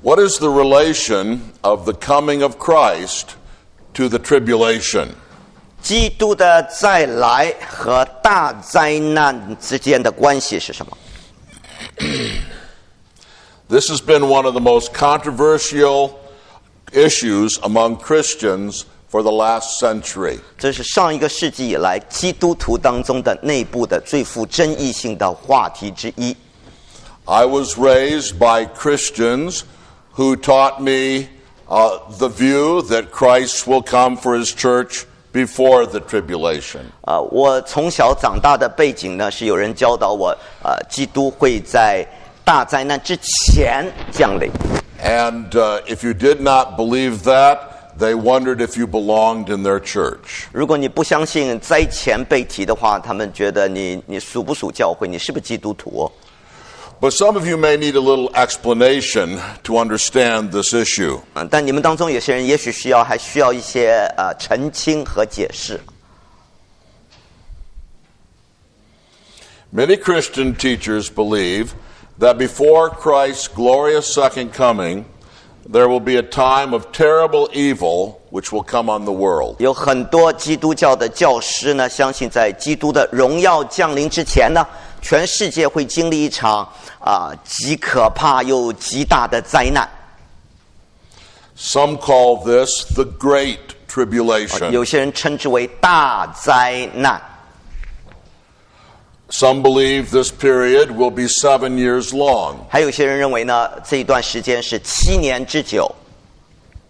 What is the relation of the coming of Christ to the tribulation? 基督的再来和大灾难之间的关系是什么？ This has been one of the most controversial issues among Christians for the last century. 这是上一个世纪以来基督徒当中的内部的最富争议性的话题之一。I was raised by Christians who taught me the view that Christ will come for his church before the tribulation. 我从小长大的背景呢，是有人教导我，基督会在大灾难之前降临。And if you did not believe that, they wondered if you belonged in their church. 如果你不相信灾前被提的话，他们觉得你属不属教会，你是不是基督徒哦？ But some of you may need a little explanation to understand this issue. 但你们当中有些人也许还需要一些澄清和解释。 Many Christian teachers believe that before Christ's glorious second coming, there will be a time of terrible evil which will come on the world. 有很多基督教的教师呢，相信在基督的荣耀降临之前呢，全世界会经历一场极可怕又极大的灾难。 Some call this the Great Tribulation. 有些人称之为大灾难。 Some believe this period will be 7 years long. 还有些人认为呢，这一段时间是7年之久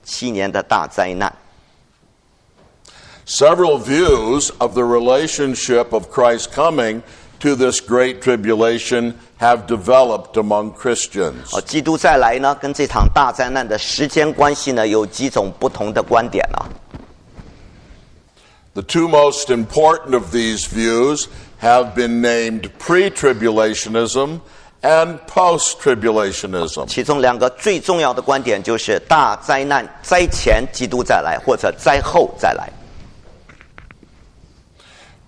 ，7年的大灾难。 Several views of the relationship of Christ's coming to this great tribulation have developed among Christians. 基督再来呢，跟这场大灾难的时间关系呢，有几种不同的观点啊。 The two most important of these views have been named pre-tribulationism and post-tribulationism. 其中两个最重要的观点就是大灾难灾前基督再来，或者灾后再来。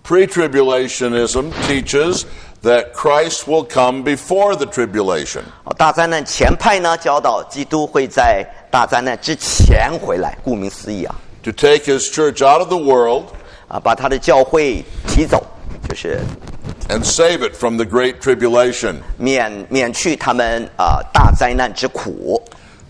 Pre-tribulationism teaches that Christ will come before the tribulation. 大灾难前派呢，教导基督会在大灾难之前回来，顾名思义啊， To take his church out of the world 把他的教会提走，就是 and save it from the great tribulation. 免去他们大灾难之苦。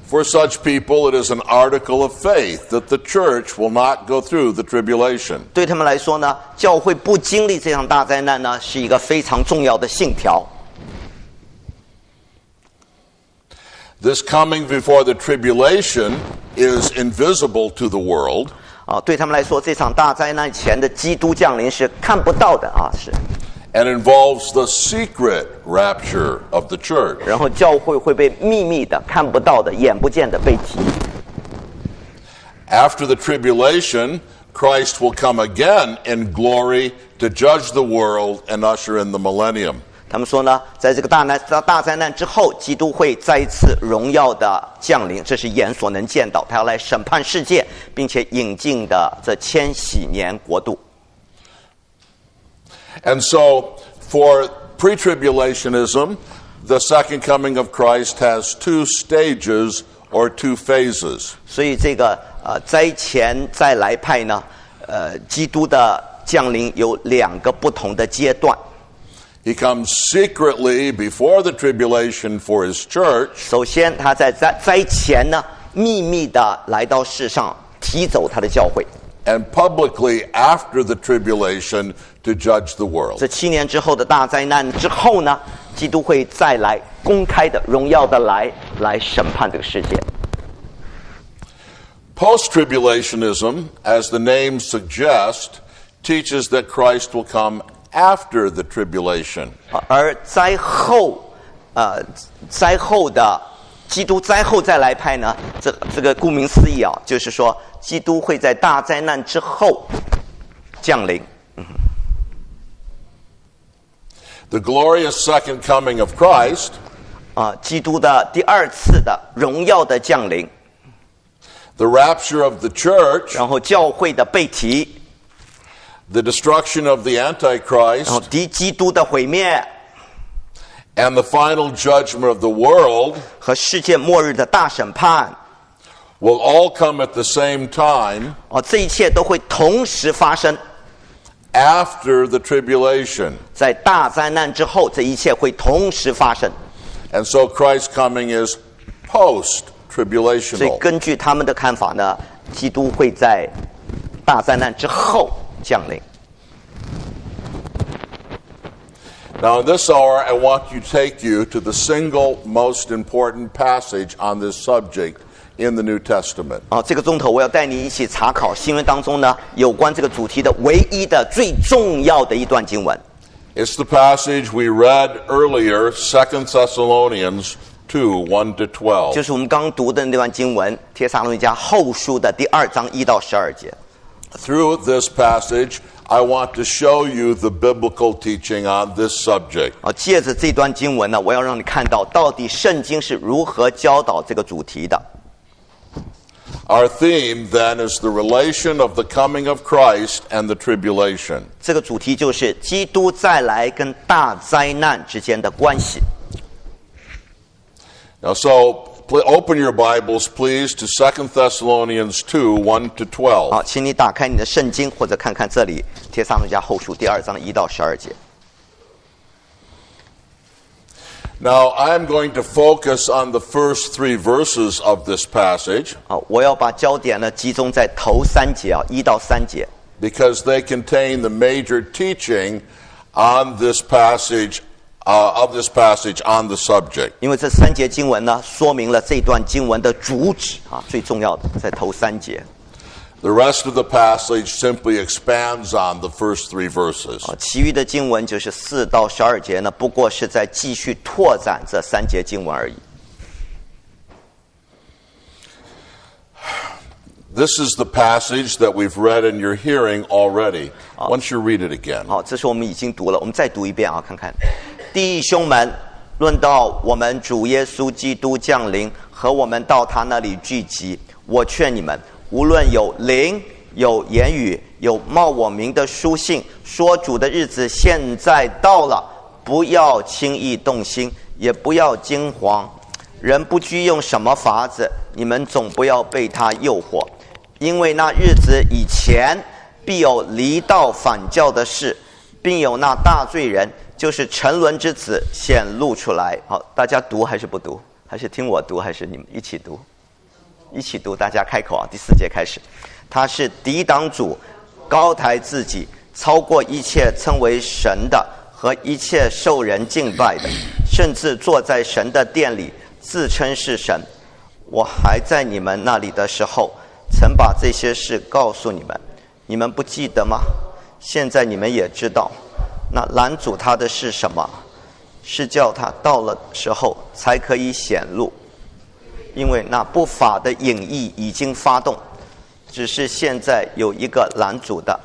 For such people, it is an article of faith that the church will not go through the tribulation. 对他们来说呢，教会不经历这场大灾难呢，是一个非常重要的信条。 This coming before the tribulation is invisible to the world. 对他们来说，这场大灾难前的基督降临是看不到的啊，是。 And involves the secret rapture of the church. 然后教会会被秘密的、看不到的、眼不见的被提。 After the tribulation, Christ will come again in glory to judge the world and usher in the millennium. 他们说呢，在这个大灾难之后，基督会再一次荣耀的降临，这是眼所能见到。他要来审判世界，并且引进的这千禧年国度。 And so, for pre-tribulationism, the second coming of Christ has two stages or two phases. 所以这个灾前再来派呢，基督的降临有2个不同的阶段。 He comes secretly before the tribulation for his church. 首先，他在灾前呢，秘密的来到世上，提走他的教会。 And publicly after the tribulation to judge the world. 这7年之后的大灾难之后呢，基督会再来公开的、荣耀的来审判这个世界。 Post-tribulationism, as the name suggests, teaches that Christ will come after the tribulation. 而灾后的基督灾后再来派呢，这个顾名思义啊，就是说基督会在大灾难之后降临。The glorious second coming of Christ 基督的第2次的荣耀的降临， the rapture of the church, 然后教会的被提， the destruction of the 然后 Antichrist, 基督的毁灭， and the final judgment of the world 和世界末日的大审判 will all come at the same time 这一切都会同时发生。 after the tribulation. 在大灾难之后，这一切会同时发生。 And so Christ's coming is 所以 post-tribulational. 根据他们的看法呢，基督会在大灾难之后降临。 Now in this hour, I want to take you to the single most important passage on this subject in the New Testament. 这个钟头我要带你一起查考新约当中呢有关这个主题的唯一的最重要的一段经文。 It's the passage we read earlier, 2 Thessalonians 2, 1-12. 就是我们刚读的那段经文，帖撒罗尼迦后书的第2章1到12节。 Through this passage, I want to show you the biblical teaching on this subject. 借着这段经文呢，我要让你看到到底圣经是如何教导这个主题的。 Our theme then is the relation of the coming of Christ and the tribulation. 这个主题就是基督再来跟大灾难之间的关系。 Now, so open your Bibles, please, to 2 Thessalonians 2, 1-12. 好，请你打开你的圣经，或者看看这里帖撒罗尼迦后书第2章1到12节。 Now, I'm going to focus on the first 3 verses of this passage 我要把焦点呢集中在头3节1到3节， because they contain the major teaching on this passage on the subject. 因为这3节经文呢说明了这段经文的主旨最重要的在头3节。 The rest of the passage simply expands on the first 3 verses. 其余的经文就是4到12节呢，不过是在继续拓展这3节经文而已。 This is the passage that we've read in your hearing already. Why don't you read it again? 好，这是我们已经读了，我们再读一遍看看。弟兄们，论到我们主耶稣基督降临和我们到他那里聚集，我劝你们，无论有灵、有言语、有冒我名的书信，说主的日子现在到了，不要轻易动心，也不要惊慌。人不拘用什么法子，你们总不要被他诱惑，因为那日子以前必有离道反教的事，并有那大罪人，就是沉沦之子显露出来。好，大家读还是不读？还是听我读？还是你们一起读？一起读，大家开口第4节开始。他是抵挡主，高抬自己，超过一切称为神的和一切受人敬拜的，甚至坐在神的殿里，自称是神。我还在你们那里的时候，曾把这些事告诉你们，你们不记得吗？现在你们也知道，那拦阻他的是什么？是叫他到了时候才可以显露。因为那不法的隐意已经发动，只是现在有一个拦阻的，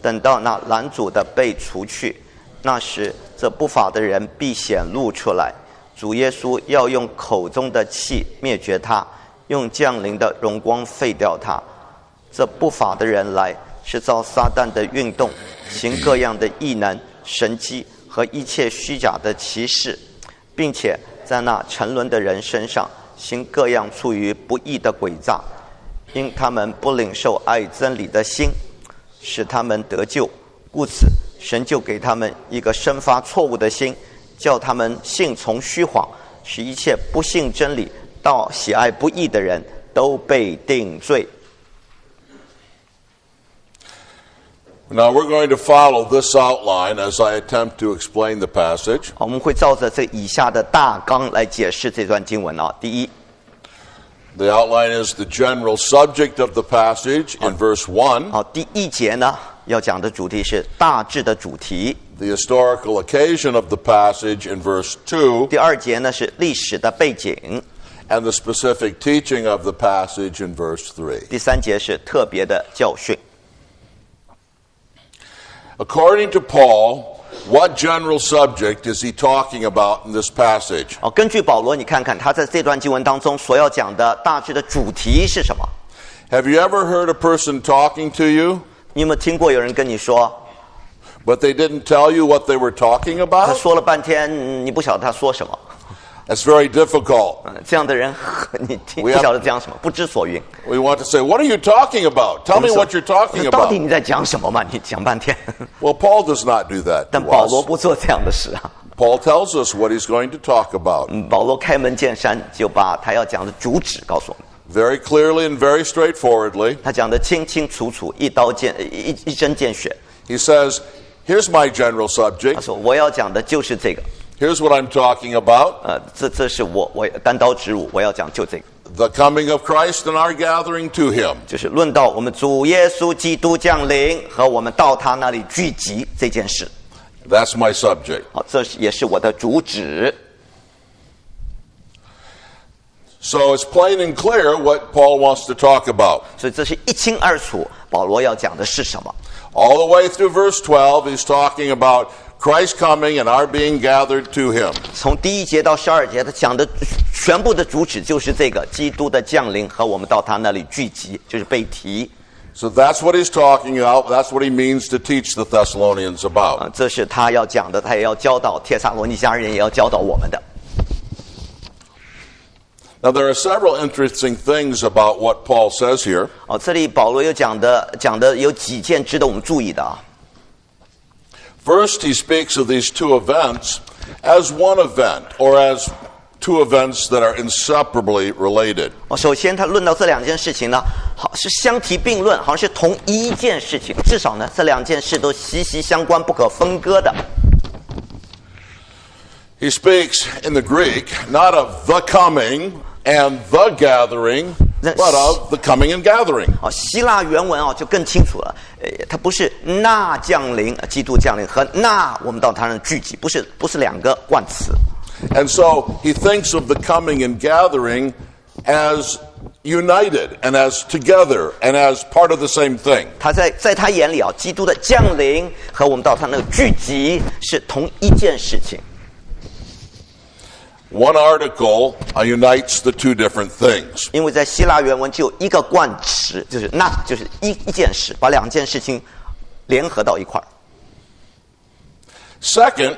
等到那拦阻的被除去，那时这不法的人必显露出来。主耶稣要用口中的气灭绝他，用降临的荣光废掉他。这不法的人来，是照撒旦的运动，行各样的异能、神迹和一切虚假的奇事，并且在那沉沦的人身上行各样出于不义的诡诈，因他们不领受爱真理的心，使他们得救，故此神就给他们一个生发错误的心，叫他们信从虚谎，使一切不信真理到喜爱不义的人都被定罪。 Now we're going to follow this outline as I attempt to explain the passage. 我们会照着这以下的大纲来解释这段经文第一， The outline is the general subject of the passage in verse 1. 第1节呢要讲的主题是大致的主题。 The historical occasion of the passage in verse 2. 第2节呢是历史的背景。 And the specific teaching of the passage in verse 3. 第3节是特别的教训。 According to Paul, what general subject is he talking about in this passage? 根据保罗，你看看他在这段经文当中所要讲的大致的主题是什么？ Have you ever heard a person talking to you? 你有没有听过有人跟你说 But they didn't tell you what they were talking 他 about? 说了半天，你不晓得他说什么。 That's very difficult. 这样的人，你不 We have- 晓得讲什么，不知所云。 We want to say, what are you talking about? Tell me what you're talking 到底 about. 你在讲什么嘛？你讲半天。 Well, Paul does not do that 但 to 保罗 us. 不做这样的事啊。 Paul tells us what he's going to talk about 保罗开门见山，就把他要讲的主旨告诉我们。 very clearly and very straightforwardly. 他讲的清清楚楚，一针见血。 He says, here's my general 他 subject. 说：“我要讲的就是这个。 Here's what I'm talking about. 这是我单刀直入，我要讲就这个， The coming of Christ and our gathering to him. 就是论到我们主耶稣基督降临和我们到他那里聚集这件事。 That's my subject. 好，这也是我的主旨。 So it's plain and clear what Paul wants to talk about. 所以这是一清二楚，保罗要讲的是什么？ All the way through verse 12, he's talking about Christ coming and our being gathered to him. 从第1节到12节，他讲的全部的主旨就是这个：基督的降临和我们到他那里聚集，就是被提。 So that's what he's talking about. That's what he means to teach the Thessalonians about. 这是他要讲的，他也要教导帖撒罗尼迦人，也要教导我们的。 Now, there are several interesting things about what Paul says here. 这里保罗有讲的有几件值得我们注意的啊。 First, he speaks of these two events as one event, or as two events that are inseparably related. 首先他论到这两件事情呢，好是相提并论，好像是同一件事情，至少呢这两件事都息息相关，不可分割的。 He speaks in the Greek not of the coming and the gathering, but of the coming and gathering. 希腊原文就更清楚了，它不是那降临，基督降临和那我们到他那聚集，不是两个冠词。 And so he thinks of the coming and gathering as united and as together and as part of the same thing. 他在他眼里基督的降临和我们到他那个聚集是同一件事情。 One article unites the two different things. 因为在希腊原文只有一个冠词，就是那，就是一件事，把两件事情联合到一块儿。 Second,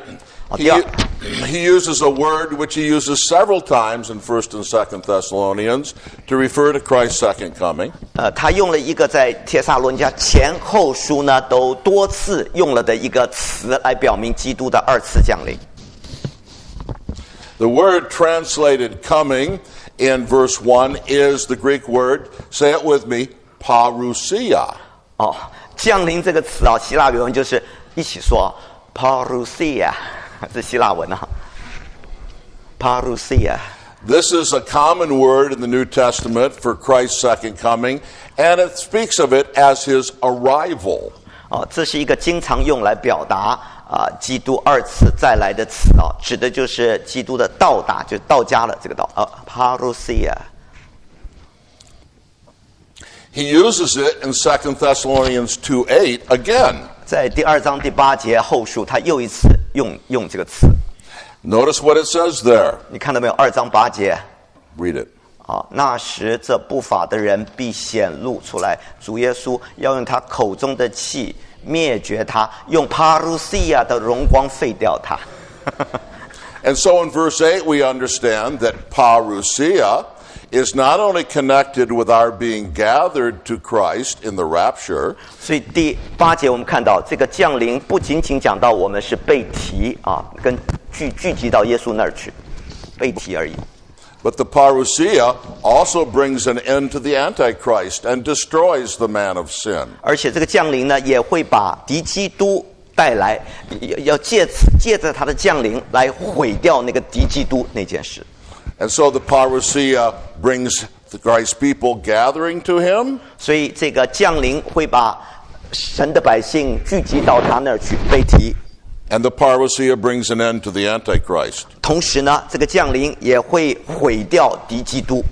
he uses a word which he uses several times in 1st and 2nd Thessalonians to refer to Christ's second coming. 他用了一个在帖撒罗尼迦前后书呢都多次用了的一个词来表明基督的二次降临。 The word translated coming in verse 1 is the Greek word, say it with me, parousia. 降临这个词希腊原文就是一起说 parousia， 这希腊文parousia。 This is a common word in the New Testament for Christ's second coming, and it speaks of it as his arrival. 这是一个经常用来表达基督二次再来的词指的就是基督的到达，就是到家了这个到parousia。 He uses it in 2 Thessalonians 2:8 again. 在第2章第8节后述，他又一次用这个词。 Notice what it says there. 你看到没有？2章8节。 Read it. 那时这不法的人必显露出来，主耶稣要用他口中的气灭绝他，用parousia的荣光废掉他。And so in verse 8 we understand that parousia is not only connected with our being gathered to Christ in the rapture. 所以第8节我们看到这个降临不仅仅讲到我们是被提跟聚集到耶稣那儿去，被提而已。 But the parousia also brings an end to the Antichrist and destroys the man of sin. 而且这个降临呢，也会把敌基督带来，要借着他的降临来毁掉那个敌基督那件事。 And so the parousia brings the Christ people gathering to him. 所以这个降临会把神的百姓聚集到他那儿去被提。 And the parousia brings an end to the Antichrist. 同时呢，这个降临也会毁掉敌基督。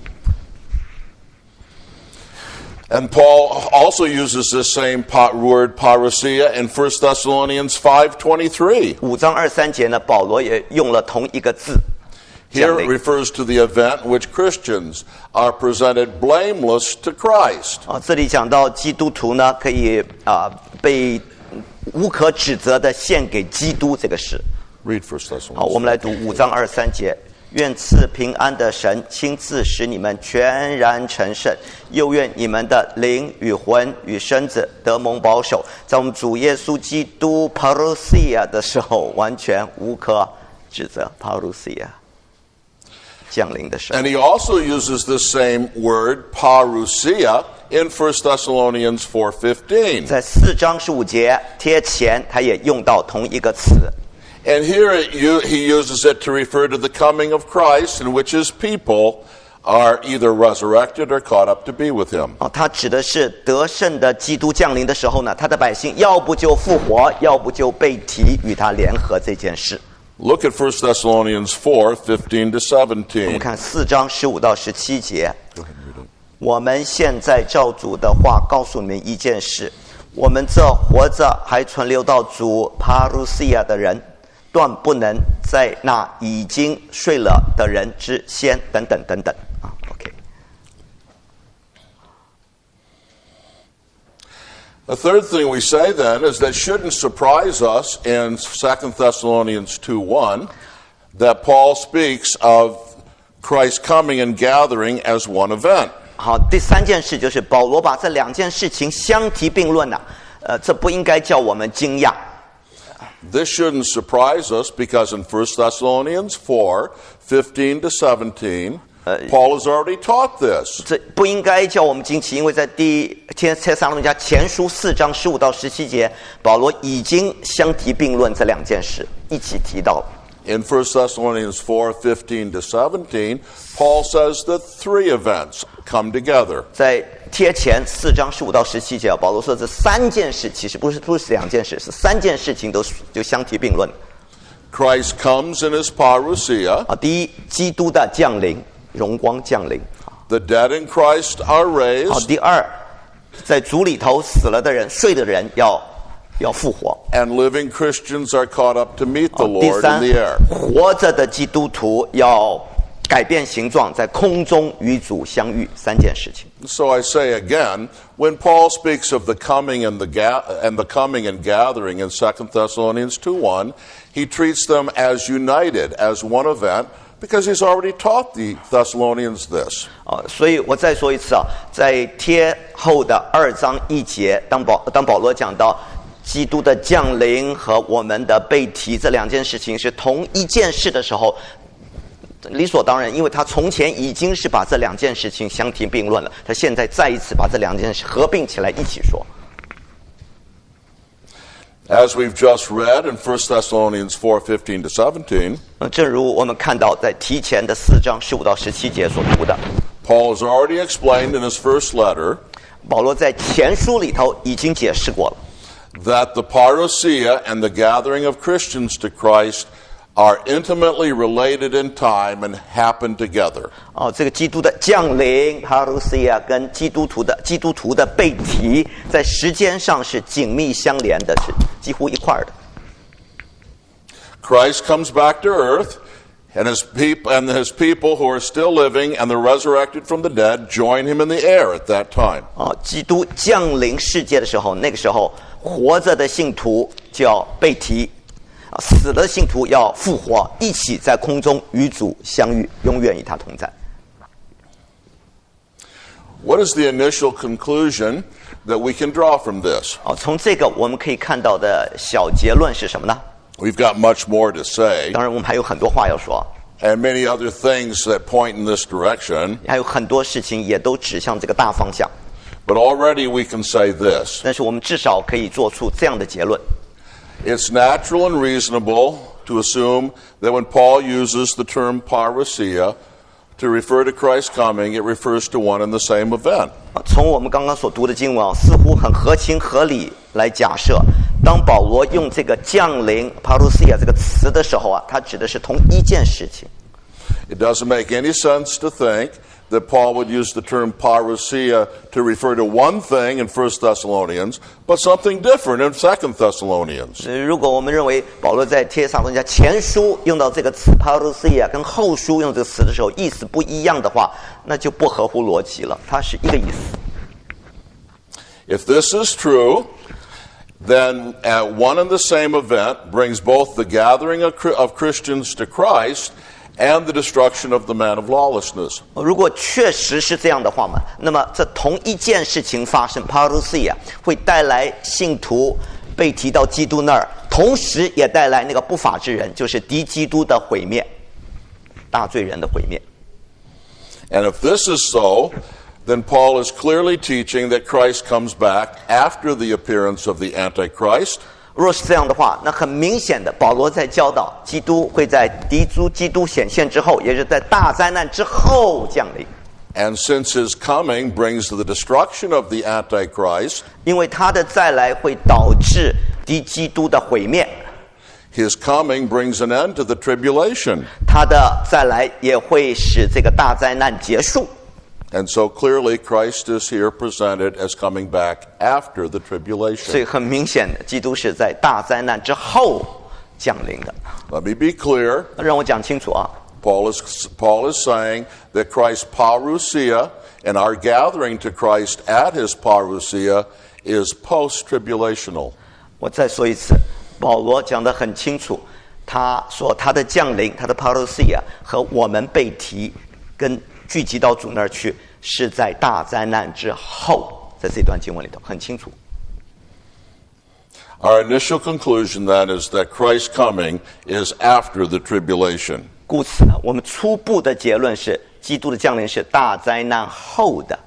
And Paul also uses this same word parousia in 1 Thessalonians 5:23. 5章23节呢，保罗也用了同一个字。 Here it refers to the event in which Christians are presented blameless to Christ. 这里讲到基督徒呢，可以被无可指责的献给基督这个事。Read 1 Thessalonians. 好，我们来读5章23节。愿赐平安的神亲自使你们全然成圣，又愿你们的灵与魂与身子得蒙保守，在我们主耶稣基督 parousia 的时候完全无可指责。parousia 降临的时候。 And he also uses this same word, parousia, in 1 Thessalonians 4:15. 在4章15节贴前，他也用到同一个词。And here he uses it to refer to the coming of Christ, in which his people are either resurrected or caught up to be with him. 他指的是得胜的基督降临的时候呢，他的百姓要不就复活，要不就被提与他联合这件事。 Look at 1 Thessalonians 4:15 to 17. 我们看4章15到17节。我们现在照主的话告诉你们一件事：我们这活着还存留到主 parousia 的人，断不能在那已经睡了的人之先，等等等等啊。OK。 The third thing we say then is that shouldn't surprise us in 2 Thessalonians 2:1 that Paul speaks of Christ's coming and gathering as one event. 好，第3件事就是保罗把这2件事情相提并论了，这不应该叫我们惊讶。 This shouldn't surprise us because in 1 Thessalonians 4:15 to 17, Paul has already taught this. 这不应该叫我们惊奇，因为在帖撒罗尼迦前书4章15到17节，保罗已经相提并论这2件事，一起提到了。 In 1 Thessalonians 4:15 to 17, Paul says that 3 events come together. 在贴前4章15到17节，保罗说这3件事其实不是2件事，是3件事情都就相提并论。 Christ comes in his parousia. 第一，基督的降临，荣光降临。 The dead in Christ are 好， raised. 第二，在主里头死了的人、睡的人要复活。 And living Christians are caught up to meet the 第 Lord 三 in the air. ，活着的基督徒要改变形状，在空中与主相遇，3件事情。 So I say again, when Paul speaks of the coming and the coming and gathering in 2 Thessalonians 2:1, he treats them as united, as one event, because he's already taught the Thessalonians this. 所以我再说一次啊，在贴后的2章1节，当保罗讲到基督的降临和我们的被提这2件事情是同一件事的时候，理所当然，因为他从前已经是把这2件事情相提并论了，他现在再一次把这2件事合并起来一起说。 As we've just read in 1 Thessalonians 4:15 to 17, 正如我们看到在提前的4章15到17节所读的， Paul has already explained in his first letter 保罗在前书里头已经解释过了。 that the parousia and the gathering of Christians to Christ are intimately related in time and happen together. 这个基督的降临 parousia 跟基督徒的被提，在时间上是紧密相连的，是几乎一块儿的。 Christ comes back to earth, and his people who are still living and the resurrected from the dead join him in the air at that time. 基督降临世界的时候，那个时候活着的信徒就要被提，死了的信徒要复活，一起在空中与主相遇，永远与他同在。 What is the initial conclusion that we can draw from this? 从这个我们可以看到的小结论是什么呢？ We've got much more to say, 当然，我们还有很多话要说， and many other things that point in this direction, 还有很多事情也都指向这个大方向。 but already we can say this. 但是我们至少可以做出这样的结论： It's natural and reasonable to assume that when Paul uses the term parousia to refer to Christ's coming, it refers to one and the same event. 从我们刚刚所读的经文似乎很合情合理来假设，当保罗用这个降临 parousia 这个词的时候他指的是同一件事情。 It doesn't make any sense to think that Paul would use the term parousia to refer to one thing in 1 Thessalonians, but something different in 2 Thessalonians. 如果我们认为保罗在帖撒罗尼迦前书用到这个词 parousia 跟后书用这个词的时候意思不一样的话，那就不合乎逻辑了，它是一个意思。 If this is true, then one and the same event brings both the gathering of Christians to Christ and the destruction of the man of lawlessness. 如果确实是这样的话嘛，那么这同一件事情发生 parousia 会带来信徒被提到基督那儿，同时也带来那个不法之人，就是敌基督的毁灭，大罪人的毁灭。And if this is so, then Paul is clearly teaching that Christ comes back after the appearance of the Antichrist. 若是这样的话，那很明显的，保罗在教导基督会在基督显现之后，也就是在大灾难之后降临。And since his coming brings the destruction of the Antichrist, 因为他的再来会导致敌基督的毁灭， his coming brings an end to the tribulation. 他的再来也会使这个大灾难结束。And so clearly Christ is here presented as coming back after the 所 tribulation. 以很明显的，基督是在大灾难之后降临的。 Let me be clear. 那让我讲清楚啊， Paul is saying that Christ's parousia and our gathering to Christ at his parousia is post-tribulational. 我再说一次，保罗讲得很清楚，他说他的降临，他的 parousia 和我们被提跟聚集到主那儿去，是在大灾难之后，在这段经文里头很清楚。 Our initial conclusion then is that Christ's coming is after the tribulation. 故此呢，我们初步的结论是，基督的降临是大灾难后的。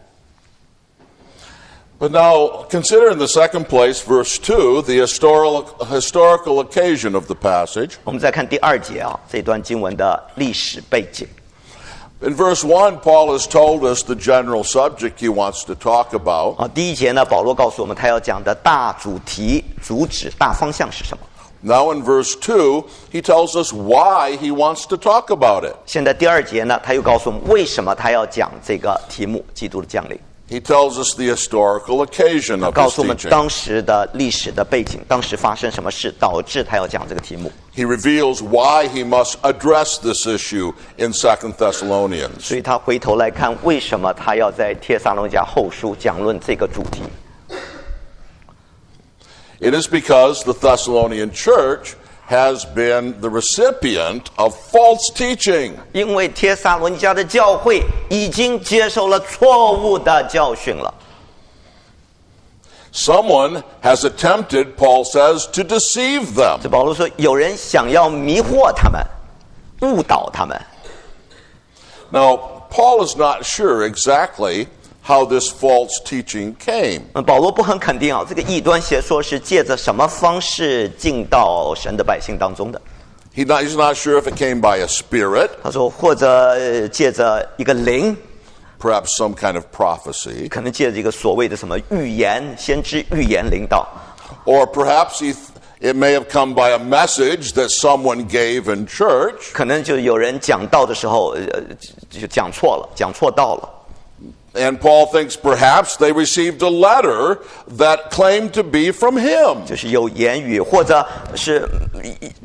But now, consider in the second place, verse 2, the historical occasion of the passage. 我们再看第二节啊，这段经文的历史背景。 In verse 1, Paul has told us the general subject he wants to talk about. 啊，第一节呢，保罗告诉我们他要讲的大主题、主旨、大方向是什么。 Now in verse 2, he tells us why he wants to talk about it. 现在第二节呢，他又告诉我们为什么他要讲这个题目——基督的降临。 He tells us the historical occasion of 告 his 诉我们 teaching. 当时的历史的背景，当时发生什么事导致他要讲这个题目。 He reveals why he must address this issue in 2 Thessalonians. 所以他回头来看，为什么他要在帖撒罗尼迦后书讲论这个主题。 It is because the Thessalonian church has been the recipient of false teaching. 因为帖撒罗尼迦的教会已经接受了错误的教训了。 Someone has attempted, Paul says, to deceive them. 这保罗说，有人想要迷惑他们，误导他们。 Now, Paul is not sure exactly how this false teaching came. 保罗不很肯定啊，这个异端邪说是借着什么方式进到神的百姓当中的。 He's not sure if it came by a spirit, 他说，或者借着一个灵， perhaps some kind of prophecy, 可能借着一个所谓的什么预言、先知预言临到， or perhaps it may have come by a message that someone gave in church. 可能就有人讲道的时候，就讲错了，讲错道了。 And Paul thinks perhaps they received a letter that claimed to be from him. 就是有言语，或者是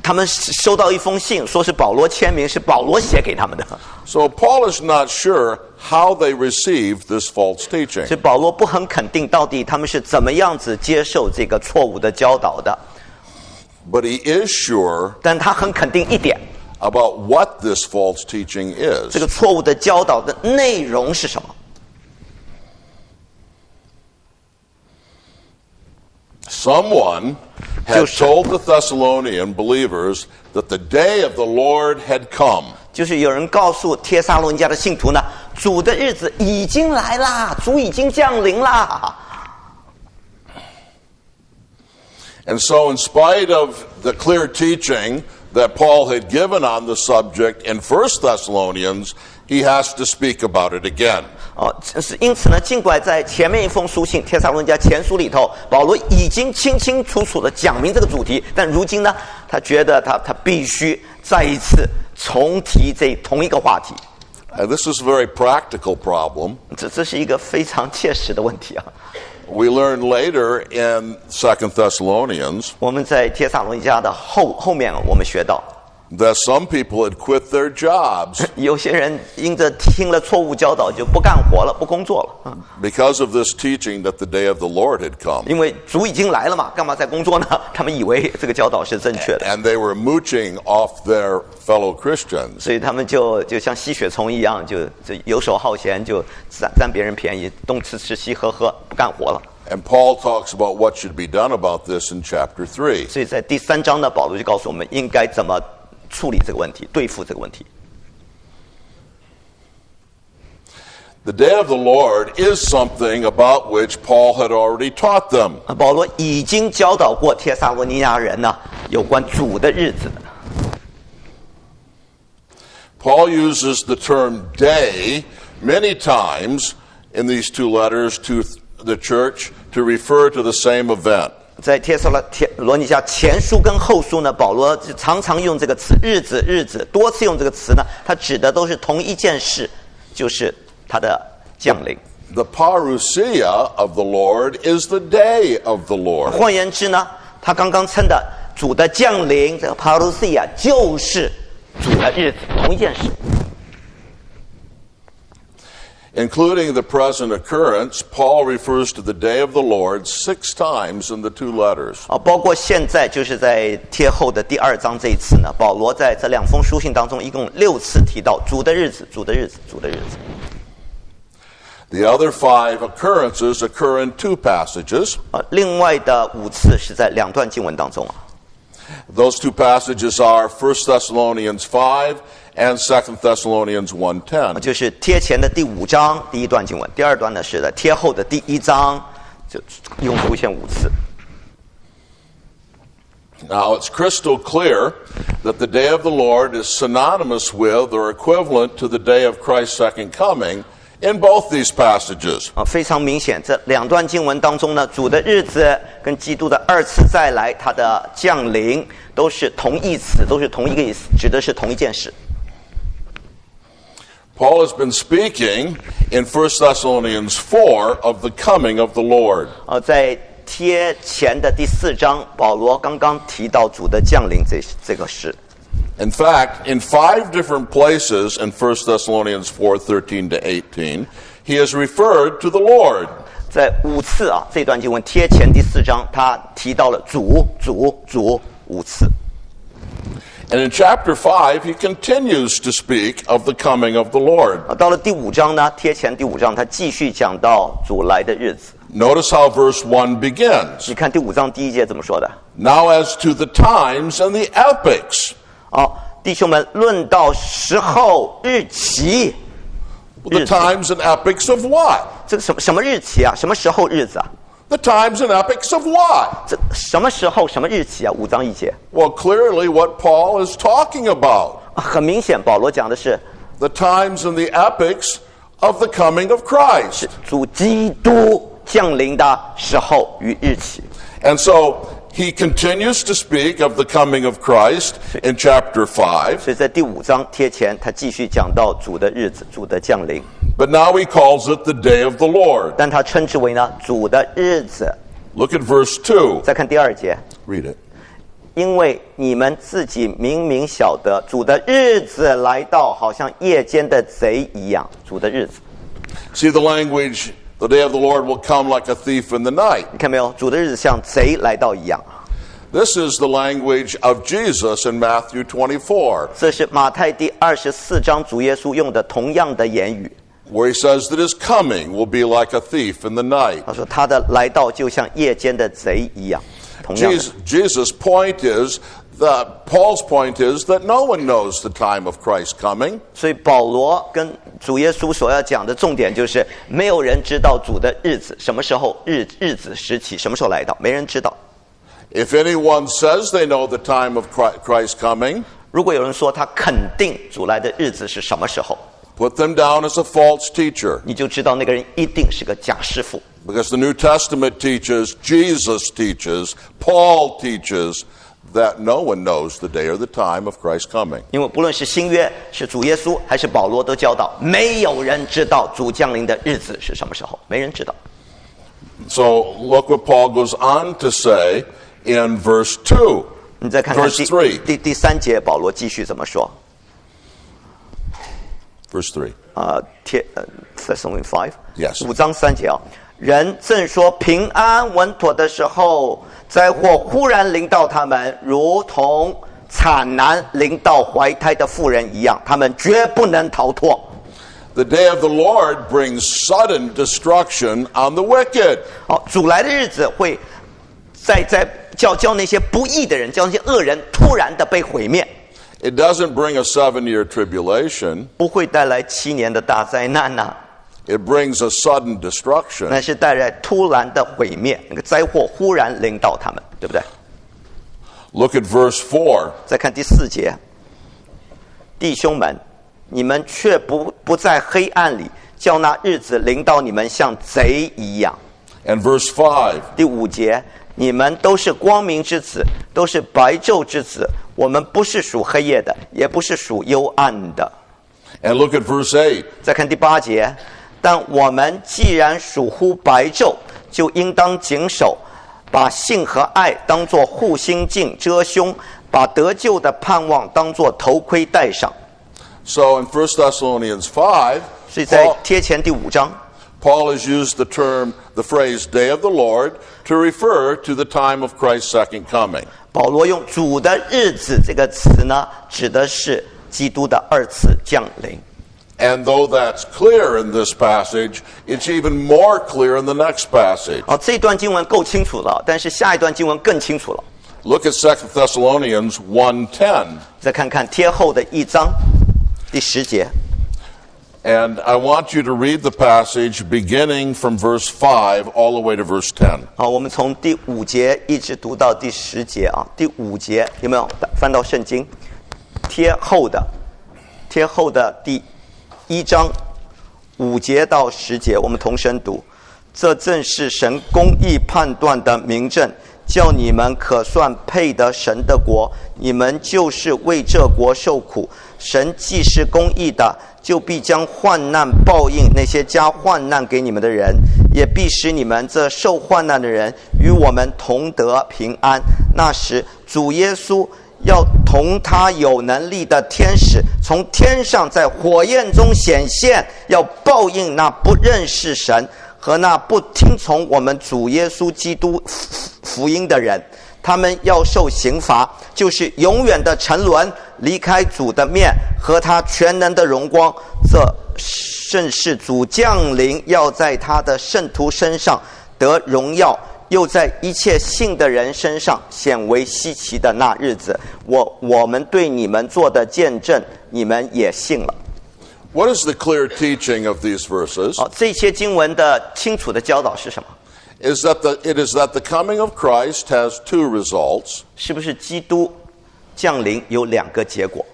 他们收到一封信，说是保罗签名，是保罗写给他们的。 So Paul is not sure how they received this false teaching. 所以保罗不很肯定，到底他们是怎么样子接受这个错误的教导的。 But he is sure 但他很肯定一点， about what this false teaching 这 is. 个错误的教导的内容是什么。 Someone had told the Thessalonian believers that the day of the Lord had come. 就是有人告诉帖撒罗尼迦的信徒呢，主的日子已经来啦，主已经降临啦。 And so in spite of the clear teaching that Paul had given on the subject in 1 Thessalonians, he has to speak about it again. 因此呢，尽管在前面一封书信《帖撒罗尼迦前书》里头，保罗已经清清楚楚地讲明这个主题，但如今呢，他觉得他必须再一次重提这同一个话题。 And this is a very practical problem. 这是一个非常切实的问题啊。 We learn later in 2 Thessalonians 我们在帖撒罗尼迦的后面，我们学到 that some people had quit their jobs 有些人因着听了错误教导就不干活了，不工作了。because of this teaching that the day of the Lord had come. 因为主已经来了嘛，干嘛再工作呢？他们以为这个教导是正确的， And they were mooching off their fellow Christians. 所以他们就像吸血虫一样，就游手好闲，就占别人便宜，东吃吃西喝喝，不干活了。And Paul talks about what should be done about this in chapter 3. 所以在第3章呢，保罗就告诉我们应该怎么处理这个问题，对付这个问题。The day of the Lord is something about which Paul had already taught them. 保罗已经教导过帖撒罗尼亚人呢，有关主的日子。Paul uses the term day many times in these 2 letters to the church to refer to the same event. 在帖撒罗尼迦前书跟后书呢，保罗常常用这个词日子日子，多次用这个词呢，它指的都是同一件事，就是他的降临。The parousia of the Lord is the day of the Lord. 换言之呢，他刚刚称的主的降临，这个 parousia 就是主的日子，同一件事。Including the present occurrence, Paul refers to the day of the Lord 6 times in the 2 letters. 包括现在就是在贴后的第2章这一次呢，保罗在这2封书信当中一共6次提到主的日子，主的日子，主的日子。The other 5 occurrences occur in 2 passages. 另外的5次是在2段经文当中。Those 2 passages are 1 Thessalonians 5 and 2 Thessalonians 1:10. 就是贴前的第5章第1段经文，第2段呢是在贴后的第1章，就一共出现5次。Now, it's crystal clear that the day of the Lord is synonymous with or equivalent to the day of Christ's second coming in both these passages. 非常明显，这2段经文当中呢，主的日子跟基督的2次再来，他的降临都是同义词，都是同一个意思，指的是同一件事。Paul has been speaking in 1 Thessalonians 4 of the coming of the Lord. 在贴前的第4章，保罗刚刚提到主的降临这个事。In fact, in 5 different places in 1 Thessalonians 4:13 to 18, he has referred to the Lord. 在5次这段经文贴前第4章，他提到了主5次。And in chapter 5, he continues to speak of the coming of the Lord. 到了第5章呢，贴前第5章，他继续讲到主来的日子。Notice how verse 1 begins. 你看第5章第1节怎么说的？ Now as to the times and the epochs. 弟兄们，论到时候日期。The times and epochs of what? 这个什么日期啊？什么时候日子啊？ The times and epochs of what? 这什么时候什么日期啊？5章1节。Well, clearly what Paul is talking about. 很明显，保罗讲的是 The times and the epochs of the coming of Christ. 主基督降临的时候与日期。 And so he continues to speak of the coming of Christ in chapter 5. 所以在第5章贴前，他继续讲到主的日子，主的降临。 But now he calls it the day of the Lord. 但他称之为呢主的日子。 Look at verse 2. 再看第2节， Read it. 因为你们自己明明晓得，主的日子来到，好像夜间的贼一样。主的日子， See the language, the day of the Lord will come like a thief in the night. 你看没有？主的日子像贼来到一样。 This is the language of Jesus in Matthew 24, 这是马太第24章主耶稣用的同样的言语。 where he says that his coming will be like a thief in the night. 他说他的来到就像夜间的贼一样。同样的， Jesus' point is Paul's point is that no one knows the time of Christ's coming. 所以保罗跟主耶稣所要讲的重点就是，没有人知道主的日子什么时候日子时期什么时候来到，没人知道。 If anyone says they know the time of Christ's coming, 如果有人说他肯定主来的日子是什么时候， put them down as a false teacher. 你就知道那个人一定是个假师傅。 Because the New Testament teaches, Jesus teaches, Paul teaches that no one knows the day or the time of Christ's coming. 因为不论是新约是主耶稣还是保罗都教导，没有人知道主降临的日子是什么时候，没人知道。 So look what Paul goes on to say in verse 2. 你再看看 Verse 3. 第3节，保罗继续怎么说 Verse 3. Thessalonians 5 Yes. 5章3节啊，人正说平安稳妥的时候，灾祸忽然临到他们，如同产难临到怀胎的妇人一样，他们绝不能逃脱。The day of the Lord brings sudden destruction on the wicked. 好，主来的日子会叫那些不义的人，叫那些恶人突然的被毁灭。It doesn't bring a 7-year tribulation. 不会带来7年的大灾难呐、It brings a sudden destruction. 那是带来突然的毁灭，那个灾祸忽然临到他们，对不对？ Look at verse 4. 再看第4节，弟兄们，你们却不在黑暗里，叫那日子临到你们像贼一样。 And verse 5. 第5节，你们都是光明之子，都是白昼之子，我们不是属黑夜的，也不是属幽暗的。 And look at verse 8. 再看第8节，但我们既然属乎白昼，就应当谨守，把信和爱当作护心镜遮胸，把得救的盼望当作头盔戴上。 So in 1 Thessalonians 5, 所以在贴前第5章， Paul has used the phrase day of the Lord to refer to the time of Christ's second coming. 保罗用主的日子这个词呢，指的是基督的2次降临。 And though that's clear in this passage, it's even more clear in the next passage. 这段经文够清楚了，但是下一段经文更清楚了。 Look at 2 Thessalonians 1:10. 再看看贴后的1章第10节。 And I want you to read the passage beginning from verse 5 all the way to verse 10. 好，我们从第5节一直读到第10节啊。第5节有没有翻到圣经？贴后的第1章5节到10节，我们同声读。这正是神公义判断的明证，叫你们可算配得神的国。你们就是为这国受苦。神既是公义的，就必将患难报应那些加患难给你们的人，也必使你们这受患难的人与我们同得平安。那时主耶稣要同他有能力的天使从天上在火焰中显现，要报应那不认识神和那不听从我们主耶稣基督福音的人。他们要受刑罚，就是永远的沉沦，离开主的面和他全能的荣光。这正是主降临，要在他的圣徒身上得荣耀，又在一切信的人身上显为稀奇的那日子。我们对你们做的见证，你们也信了。 What is the clear teaching of these verses? 这些经文的清楚的教导是什么？ It is that the coming of Christ has two results. 是不是基督降临有2个结果？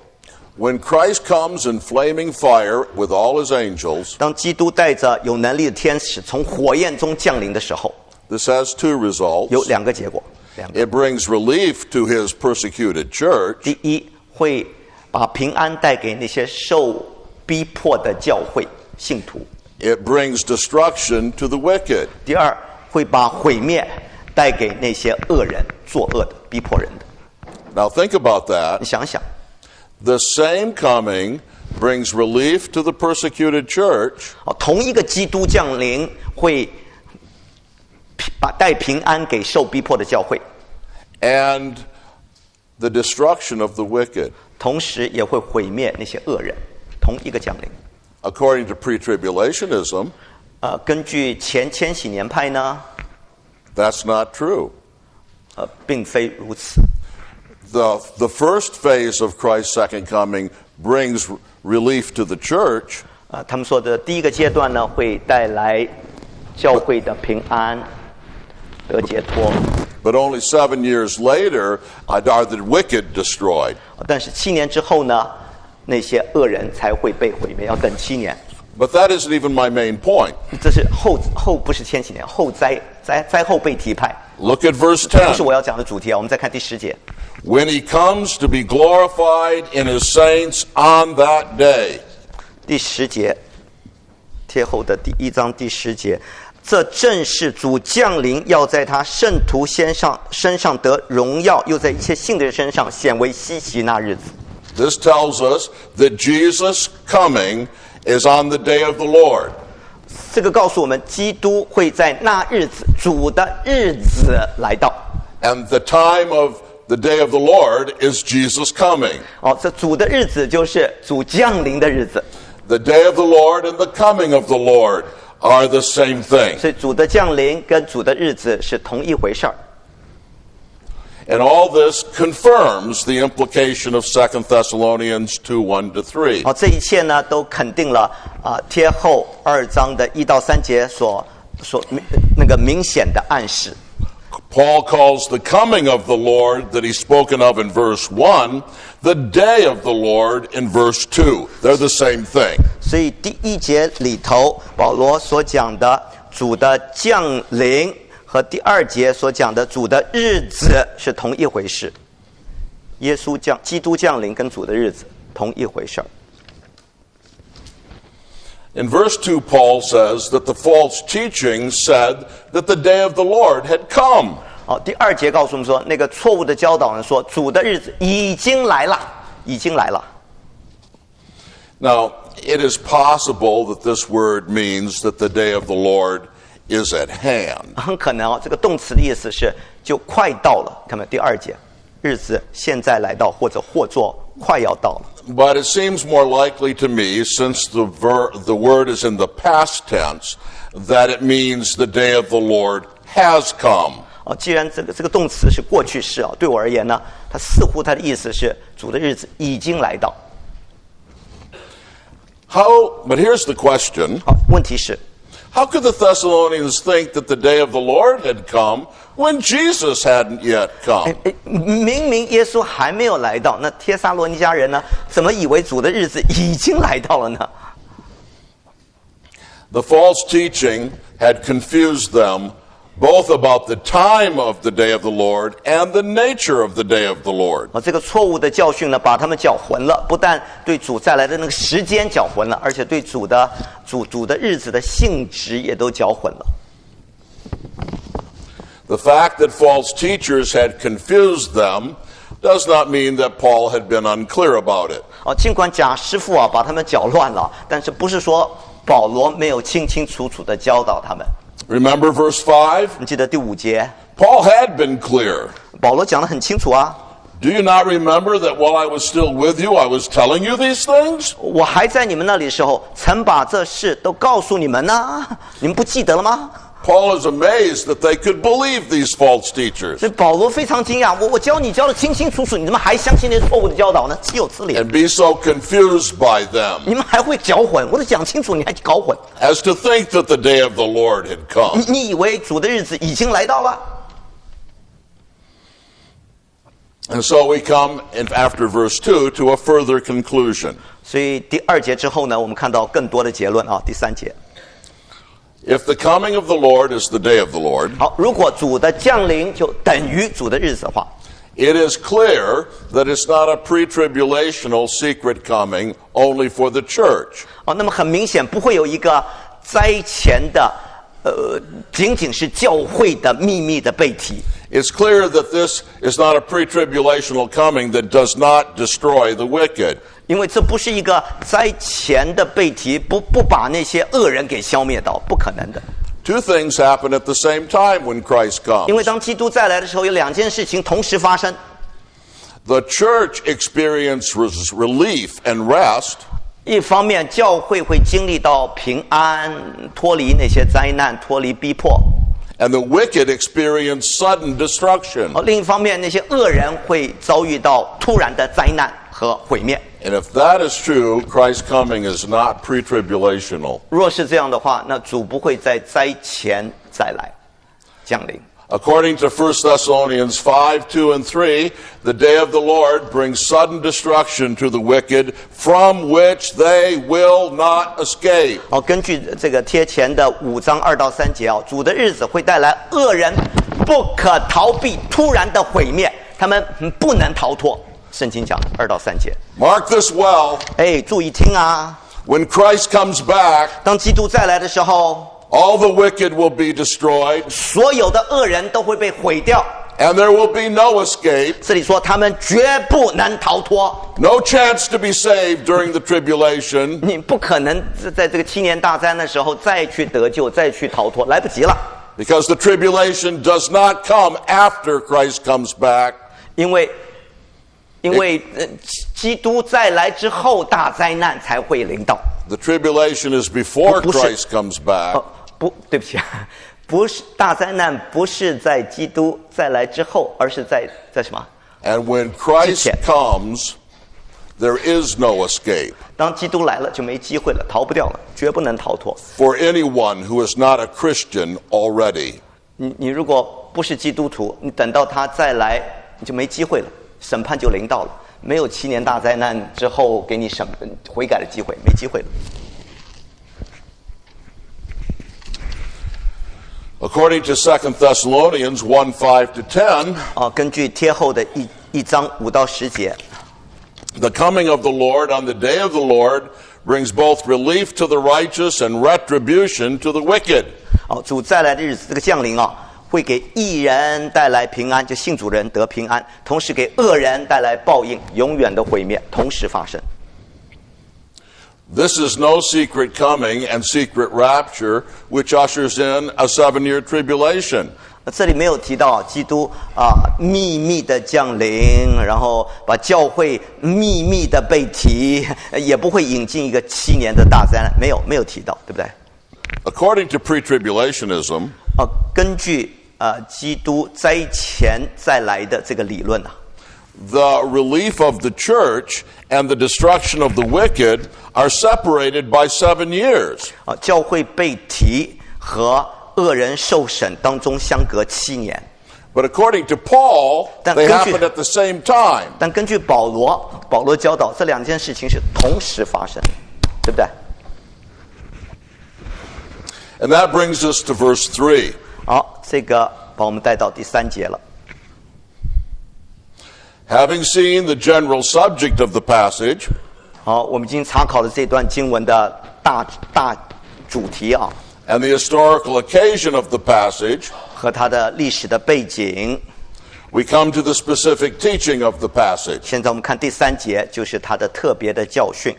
When Christ comes in flaming fire with all his angels, 当基督带着有能力的天使从火焰中降临的时候， this has two results. 有2个结果。It brings relief to his persecuted church. 第一，会把平安带给那些受逼迫的教会信徒。 It brings destruction to the wicked. 第二，会把毁灭带给那些恶人、作恶的、逼迫人的。 Now think about 你 that. 想想， The same coming brings relief to the persecuted church, 同一个基督降临会带平安给受逼迫的教会， and the destruction of the wicked. 同时也会毁灭那些恶人。同一个降临。 According to pre-tribulationism, 根据前千禧年派呢， that's not true. 并非如此。 The first phase of Christ's second coming brings relief to the church, 他们说的第一个阶段呢，会带来教会的平安得解脱。 but only 7 years later are the wicked destroyed. 但是7年之后呢，那些恶人才会被毁灭，要等7年。 But that isn't even my main point. 这是后不是千禧年，后灾后被提派。 Look at verse 这不是 10. 我要讲的主题啊。我们再看第10节。 When he comes to be glorified in his saints on that day. 第10节，贴后的第1章第10节，这正是主降临，要在他圣徒身上得荣耀，又在一切信的人身上显为稀奇那日子。This tells us that Jesus' coming is on the day of the Lord. 这个告诉我们，基督会在那日子，主的日子来到。And the time of the day of the Lord is Jesus' coming. 这主的日子就是主降临的日子。The day of the Lord and the coming of the Lord are the same thing. 所以主的降临跟主的日子是同一回事儿。And all this confirms the implication of 2 Thessalonians 2:1-3. 这一切呢，都肯定了贴后2章的1到3节所那个明显的暗示。Paul calls the coming of the Lord that he's spoken of in verse 1 the day of the Lord in verse 2. They're the same thing. 所以第1节里头，保罗所讲的主的降临和第2节所讲的主的日子是同一回事。基督降临跟主的日子同一回事。In verse 2, Paul says that the false teaching said that the day of the Lord had come. 第2节告诉我们说，那个错误的教导人说，主的日子已经来了，已经来了。Now, it is possible that this word means that the day of the Lord is at hand. 很可能这个动词的意思是就快到了。看没有？第2节，日子现在来到，或者或作快要到了。But it seems more likely to me, since the word is in the past tense, that it means the day of the Lord has come. 既然这个动词是过去式对我而言呢，它似乎它的意思是主的日子已经来到。But here's the question. 问题是 How could the Thessalonians think that the day of the Lord had come when Jesus hadn't yet come? 明明耶稣还没有来到，那帖撒罗尼迦人呢，怎么以为主的日子已经来到了呢？ The false teaching had confused them both about the time of the day of the Lord and the nature of the day of the Lord. 这个错误的教训呢，把他们搅混了，不但对主再来的那个时间搅混了，而且对主的日子的性质也都搅混了。The fact that false teachers had confused them does not mean that Paul had been unclear about it. 尽管假师傅把他们搅乱了，但是不是说保罗没有清清楚楚的教导他们。Remember verse 5? 你记得第5节 Paul had been clear. 保罗讲得很清楚Do you not remember that while I was still with you, I was telling you these things? 我还在你们那里的时候，曾把这事都告诉你们呢，你们不记得了吗？ Paul is amazed that they could believe these false teachers. 所以保罗非常惊讶，我教你教得清清楚楚，你怎么还相信那些错误的教导呢？岂有此理！ And be so confused by them 你们还会搅混，我都讲清楚，你还搞混， as to think that the day of the Lord had come. 你以为主的日子已经来到了？ And so we come after verse 2 to a further conclusion. 所以第2节之后呢，我们看到更多的结论第3节。If the coming of the Lord is the day of the Lord, 好，如果主的降临就等于主的日子的话， it is clear that it's not a pre-tribulational secret coming only for the church. 那么很明显不会有一个灾前的仅仅是教会的秘密的背题。 It's clear that this is not a pre-tribulational coming that does not destroy the wicked. 因为这不是一个灾前的背题，不把那些恶人给消灭到，不可能的。 Two things happen at the same time when Christ 因为 comes. 当基督再来的时候，有2件事情同时发生。 The church experiences relief and rest, 一方面，教会会经历到平安，脱离那些灾难，脱离逼迫； and the wicked experience sudden destruction. 另一方面，那些恶人会遭遇到突然的灾难和毁灭。 And if that is true, Christ's coming is not pre-tribulational. 若是这样的话，那主不会在灾前再来降临。 According to 1 Thessalonians 5:2 and 3, the day of the Lord brings sudden destruction to the wicked, from which they will not escape. 根据这个贴前的5章2到3节主的日子会带来恶人不可逃避突然的毁灭，他们不能逃脱。圣经讲2到3节。 Mark this well. 注意听啊！ When Christ comes back, 当基督再来的时候， all the wicked will be destroyed, 所有的恶人都会被毁掉。and there will be no escape, 这里说他们绝不能逃脱， no chance to be saved during the tribulation, 你不可能在这个7年大灾的时候再去得救，再去逃脱，来不及了。because the tribulation does not come after Christ comes back. 因为基督再来之后，大灾难才会临到。 The tribulation is before 不是 Christ comes back. 不对不起，不是大灾难，不是在基督再来之后，而是在什么？ And when Christ comes, there is no escape 当基督来了，就没机会了，逃不掉了，绝不能逃脱。 for anyone who is not a Christian already. 你如果不是基督徒，你等到他再来，你就没机会了，审判就临到了。没有7年大灾难之后给你悔改的机会，没机会了。 According to 2 Thessalonians 1:5-10, 根据贴后的一章5到10节， the coming of the Lord on the day of the Lord brings both relief to the righteous and retribution to the wicked. 主再来的日子，这个降临会给义人带来平安，就信主人得平安；同时给恶人带来报应，永远的毁灭，同时发生。 This is no secret coming and secret rapture, which ushers in a 7-year tribulation. 这里没有提到基督秘密的降临，然后把教会秘密的被提，也不会引进一个7年的大灾难，没有提到，对不对？ According to pre-tribulationism, 根据基督灾前再来的这个理论the relief of the church and the destruction of the wicked are separated by 7 years. 教会被提和恶人受审当中相隔7年。 But according to Paul, they happened at the same time. 但根据保罗教导，这两件事情是同时发生，对不对？ And that brings us to verse 3. 好，这个把我们带到第3节了。 Having seen the general subject of the passage, 好，我们已经查考了这段经文的大主题and the historical occasion of the passage, 和它的历史的背景。 we come to the specific teaching of the passage. 现在我们看第3节，就是它的特别的教训。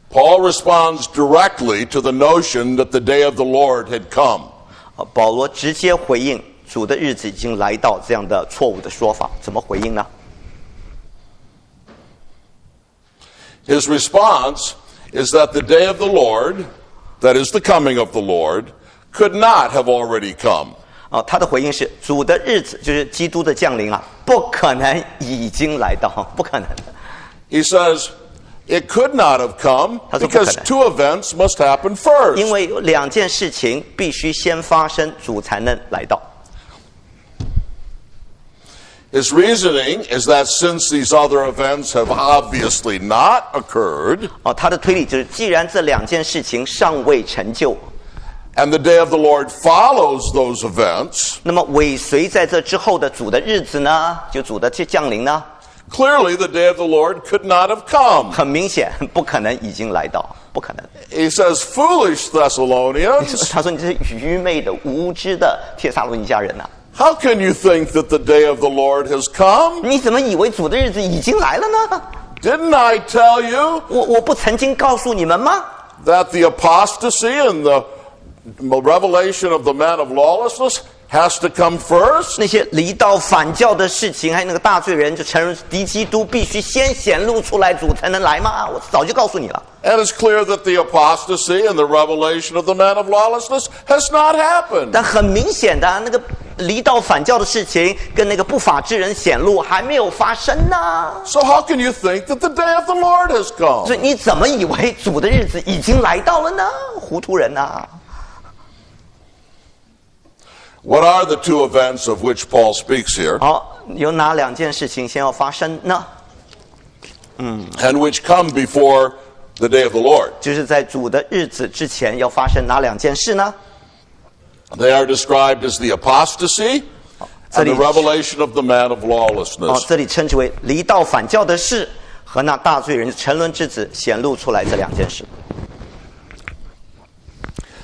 Paul responds directly to the notion that the day of the Lord had come. 保罗直接回应主的日子已经来到这样的错误的说法，怎么回应呢？ His response is that the day of the Lord, that is the coming of the Lord, could not have already come. 他的回应是主的日子就是基督的降临不可能已经来到，不可能。 He says it could not have come because 2 events must happen first. 因为有2件事情必须先发生，主才能来到。 His reasoning is that since these other events have obviously not occurred, 他的推理就是既然这2件事情尚未成就， and the day of the Lord follows those events, 那么尾随在这之后的主的日子呢，就主的降临呢， clearly the day of the Lord could not have come. 很明显不可能已经来到，不可能。 He says, foolish Thessalonians, 他说你这是愚昧的、无知的帖撒罗尼迦人how can you think that the day of the Lord has come? 你怎么以为主的日子已经来了呢？ Didn't I tell you 我不曾经告诉你们吗？ that the apostasy and the revelation of the man of lawlessness has to come first? 那些离道反教的事情，还有那个大罪人，就承认敌基督必须先显露出来，主才能来吗？我早就告诉你了。 And it's clear that the apostasy and the revelation of the man of lawlessness has not happened. 但很明显的，那个离道反教的事情跟那个不法之人显露还没有发生呢。 So how can you think that the day of the Lord has come? 所以你怎么以为主的日子已经来到了呢？糊涂人呐！ What are the 2 events of which Paul speaks here? 好，有哪2件事情先要发生呢？ And which come before the day of the Lord? 就是在主的日子之前要发生哪2件事呢？ They are described as the apostasy and the revelation of the man of lawlessness. 这里称之为离道反教的事和那大罪人沉沦之子显露出来这2件事。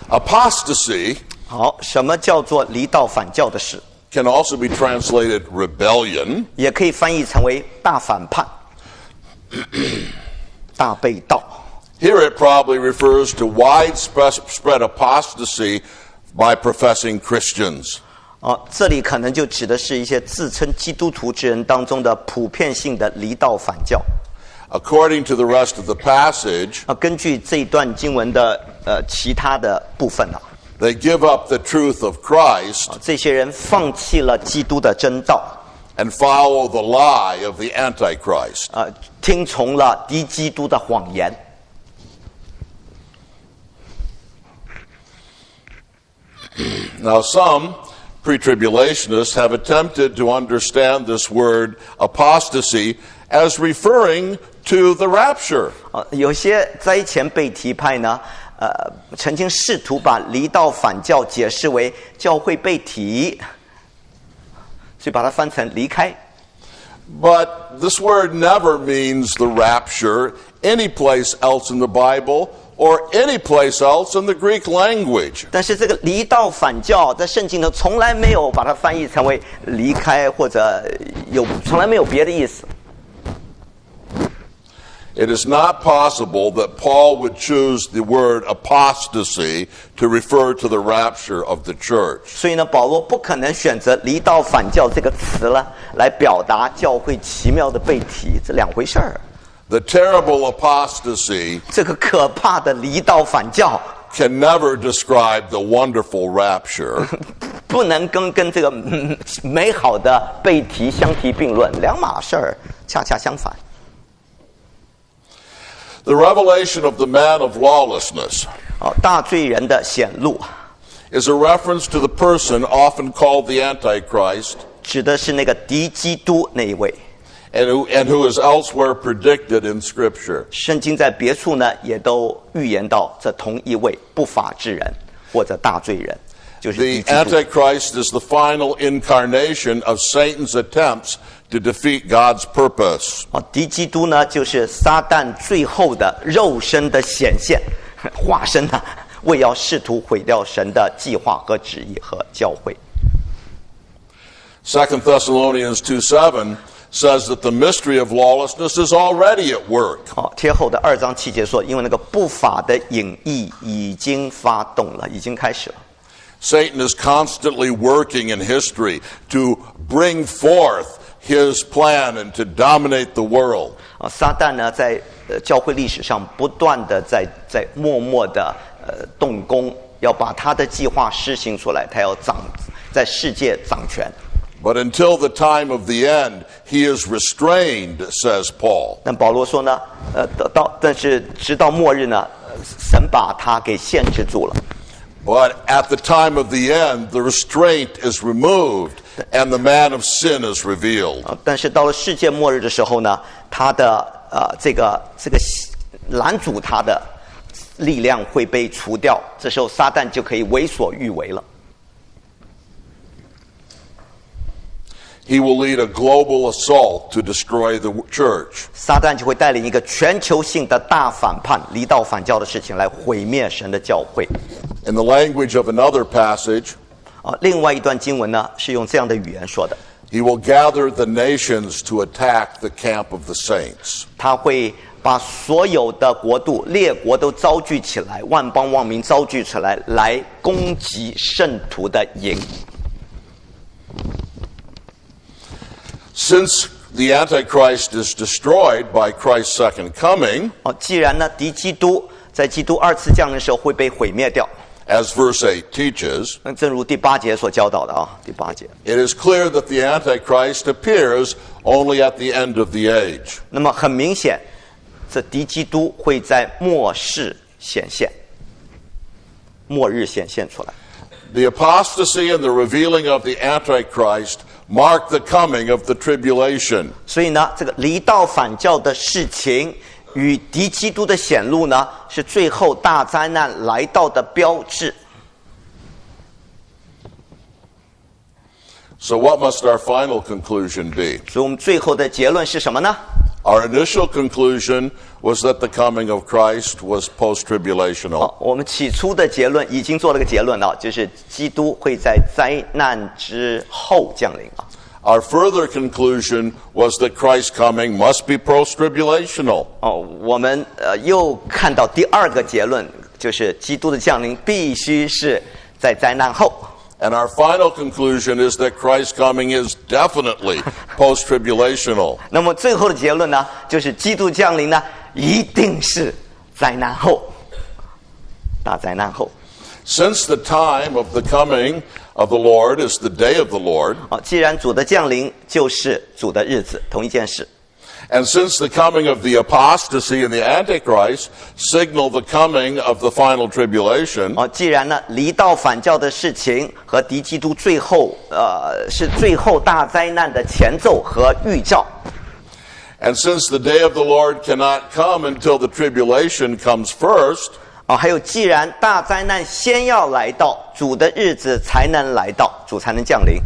Apostasy 好，什么叫做离道反教的事？ can also be translated rebellion. 也可以翻译成为大反叛、大背道。 Here it probably refers to widespread apostasy by professing Christians. 这里可能就指的是一些自称基督徒之人当中的普遍性的离道反教。 According to the rest of the passage, 根据这一段经文的其他的部分呢， they give up the truth of Christ 这些人放弃了基督的真道， and follow the lie of the Antichrist. 听从了敌基督的谎言。 Now, some pre-tribulationists have attempted to understand this word apostasy as referring to the rapture. 有些灾前被提派呢，曾经试图把离道反教解释为教会被提，所以把它翻成离开。 But this word never means the rapture any place else in the Bible or any place else in the Greek language. 但是这个离道反教在圣经中从来没有把它翻译成为离开，或者从来没有别的意思。 It is not possible that Paul would choose the word apostasy to refer to the rapture of the church. 所以呢，保罗不可能选择离道反教这个词了，来表达教会奇妙的被提，这两回事儿。 The terrible apostasy 这个可怕的离道反教 can never describe the wonderful rapture. 不能跟这个美好的被提相提并论，两码事儿，恰恰相反。 The revelation of the man of lawlessness 大罪人的显露 is a reference to the person often called the Antichrist 指的是那个敌基督那一位。 and who is elsewhere predicted in Scripture. 圣经在别处呢，也都预言到这同一位不法之人或者大罪人，就是敌 The 基督。 Antichrist is the final incarnation of Satan's attempts to defeat God's purpose. 敌基督呢，就是撒旦最后的肉身的显现，化身呢，为要试图毁掉神的计划和旨意和教会。 2 Thessalonians 2:7 says that the mystery of lawlessness is already at work. 贴后的2章7节说，因为那个不法的隐意已经发动了，已经开始了。 Satan is constantly working in history to bring forth his plan and to dominate the world. 撒旦呢，在教会历史上不断的在默默的动工，要把他的计划施行出来，他要在世界掌权。 But until the time of the end, he is restrained, says Paul. 但保罗说呢，但是直到末日呢，神把他给限制住了。 But at the time of the end, the restraint is removed and the man of sin is revealed. 但是到了世界末日的时候呢，他的这个拦阻他的力量会被除掉，这时候撒旦就可以为所欲为了。 He will lead a global assault to destroy the church. 撒旦就会带领一个全球性的大反叛、离道反教的事情来毁灭神的教会。 In the language of another passage, 另外一段经文呢是用这样的语言说的： he will gather the nations to attack the camp of the saints. 他会把所有的国度、列国都招聚起来，万邦万民招聚起来，来攻击圣徒的营。 Since the Antichrist is destroyed by Christ's second coming, 既然呢敌基督在基督二次降临的时候会被毁灭掉， as verse 8 teaches, 正如第8节所教导的第8节。 it is clear that the Antichrist appears only at the end of the age. 那么很明显，这敌基督会在末世显现，末日显现出来。 The apostasy and the revealing of the Antichrist mark the coming of the tribulation. 所以呢，这个离道反教的事情与敌基督的显露呢，是最后大灾难来到的标志。 So what must our final conclusion be? 所以我们最后的结论是什么呢？ Our initial conclusion was that the coming of Christ was post-tribulational. 我们起初的结论已经做了个结论了，就是基督会在灾难之后降临啊。Our further conclusion was that Christ's coming must be post-tribulational. 我们又看到第二个结论，就是基督的降临必须是在灾难后。And our final conclusion is that Christ's coming is definitely post-tribulational. 那么最后的结论呢，就是基督降临呢，一定是灾难后，大灾难后。Since the time of the coming of the Lord is the day of the Lord, 既然主的降临就是主的日子，同一件事。and since the coming of the apostasy and the Antichrist signal the coming of the final tribulation, 既然呢离道反教的事情和敌基督最后是最后大灾难的前奏和预兆。and since the day of the Lord cannot come until the tribulation comes first, 还有既然大灾难先要来到，主的日子才能来到，主才能降临。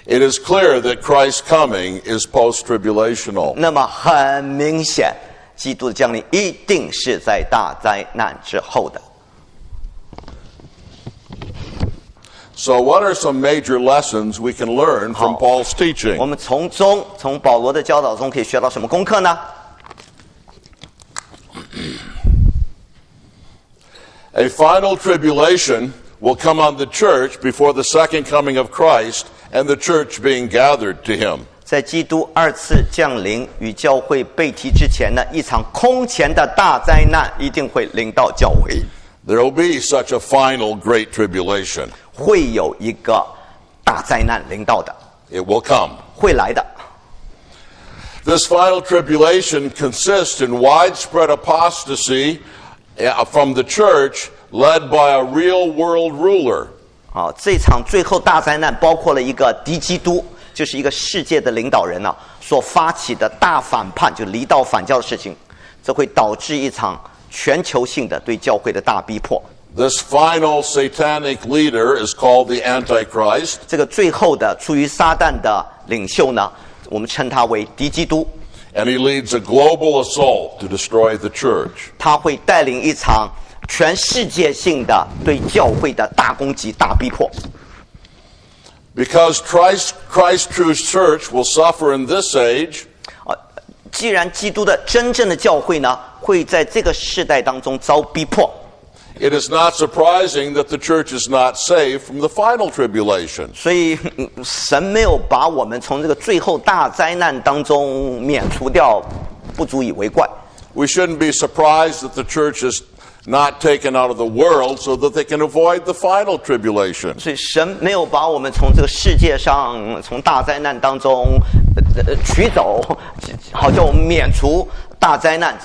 it is clear that Christ's coming is post-tribulational. 那么很明显，基督的降临一定是在大灾难之后的。So what are some major lessons we can learn from Paul's teaching? 我们从保罗的教导中可以学到什么功课呢？ A final tribulation will come on the church before the second coming of Christ and the church being gathered to him. 在基督二次降临与教会被提之前呢，一场空前的大灾难一定会临到教会。There will be such a final great tribulation. 会有一个大灾难临到的， It will come. 会来的。 This final tribulation consists in widespread apostasy from the church led by a real world ruler. 这场最后大灾难包括了一个敌基督，就是一个世界的领导人所发起的大反叛，就离道反教的事情，这会导致一场全球性的对教会的大逼迫。 This final satanic leader is called the Antichrist. 这个最后的出于撒旦的领袖呢，我们称他为敌基督。 And he leads a global assault to destroy the church. 他会带领一场全世界性的对教会的大攻击、大逼迫。 Because Christ's true church will suffer in this age, 既然基督的真正的教会呢，会在这个世代当中遭逼迫， it is not surprising that the church is not saved from the final tribulation. 所以神没有把我们从这个最后大灾难当中免除掉，不足以为怪。 We shouldn't be surprised that the church is not taken out of the world so that they can avoid the final tribulation. 所以神没有把我们从这个世界上，从大灾难当中取走，好叫我们免除大灾难，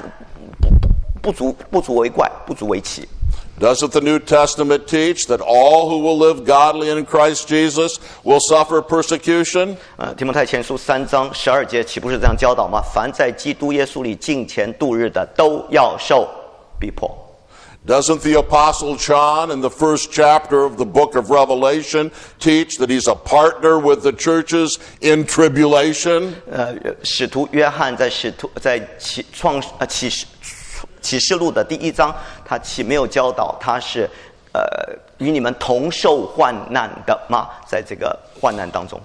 不足为怪，不足为奇。 Doesn't the New Testament teach that all who will live godly in Christ Jesus will suffer persecution? 提摩太前书3章12节岂不是这样教导吗？凡在基督耶稣里敬虔度日的，都要受逼迫。 Doesn't the Apostle John in the first chapter of the book of Revelation teach that he's a partner with the churches in tribulation? 使徒约翰在启示录的第1章，他岂没有教导他是与你们同受患难的吗？在这个患难当中。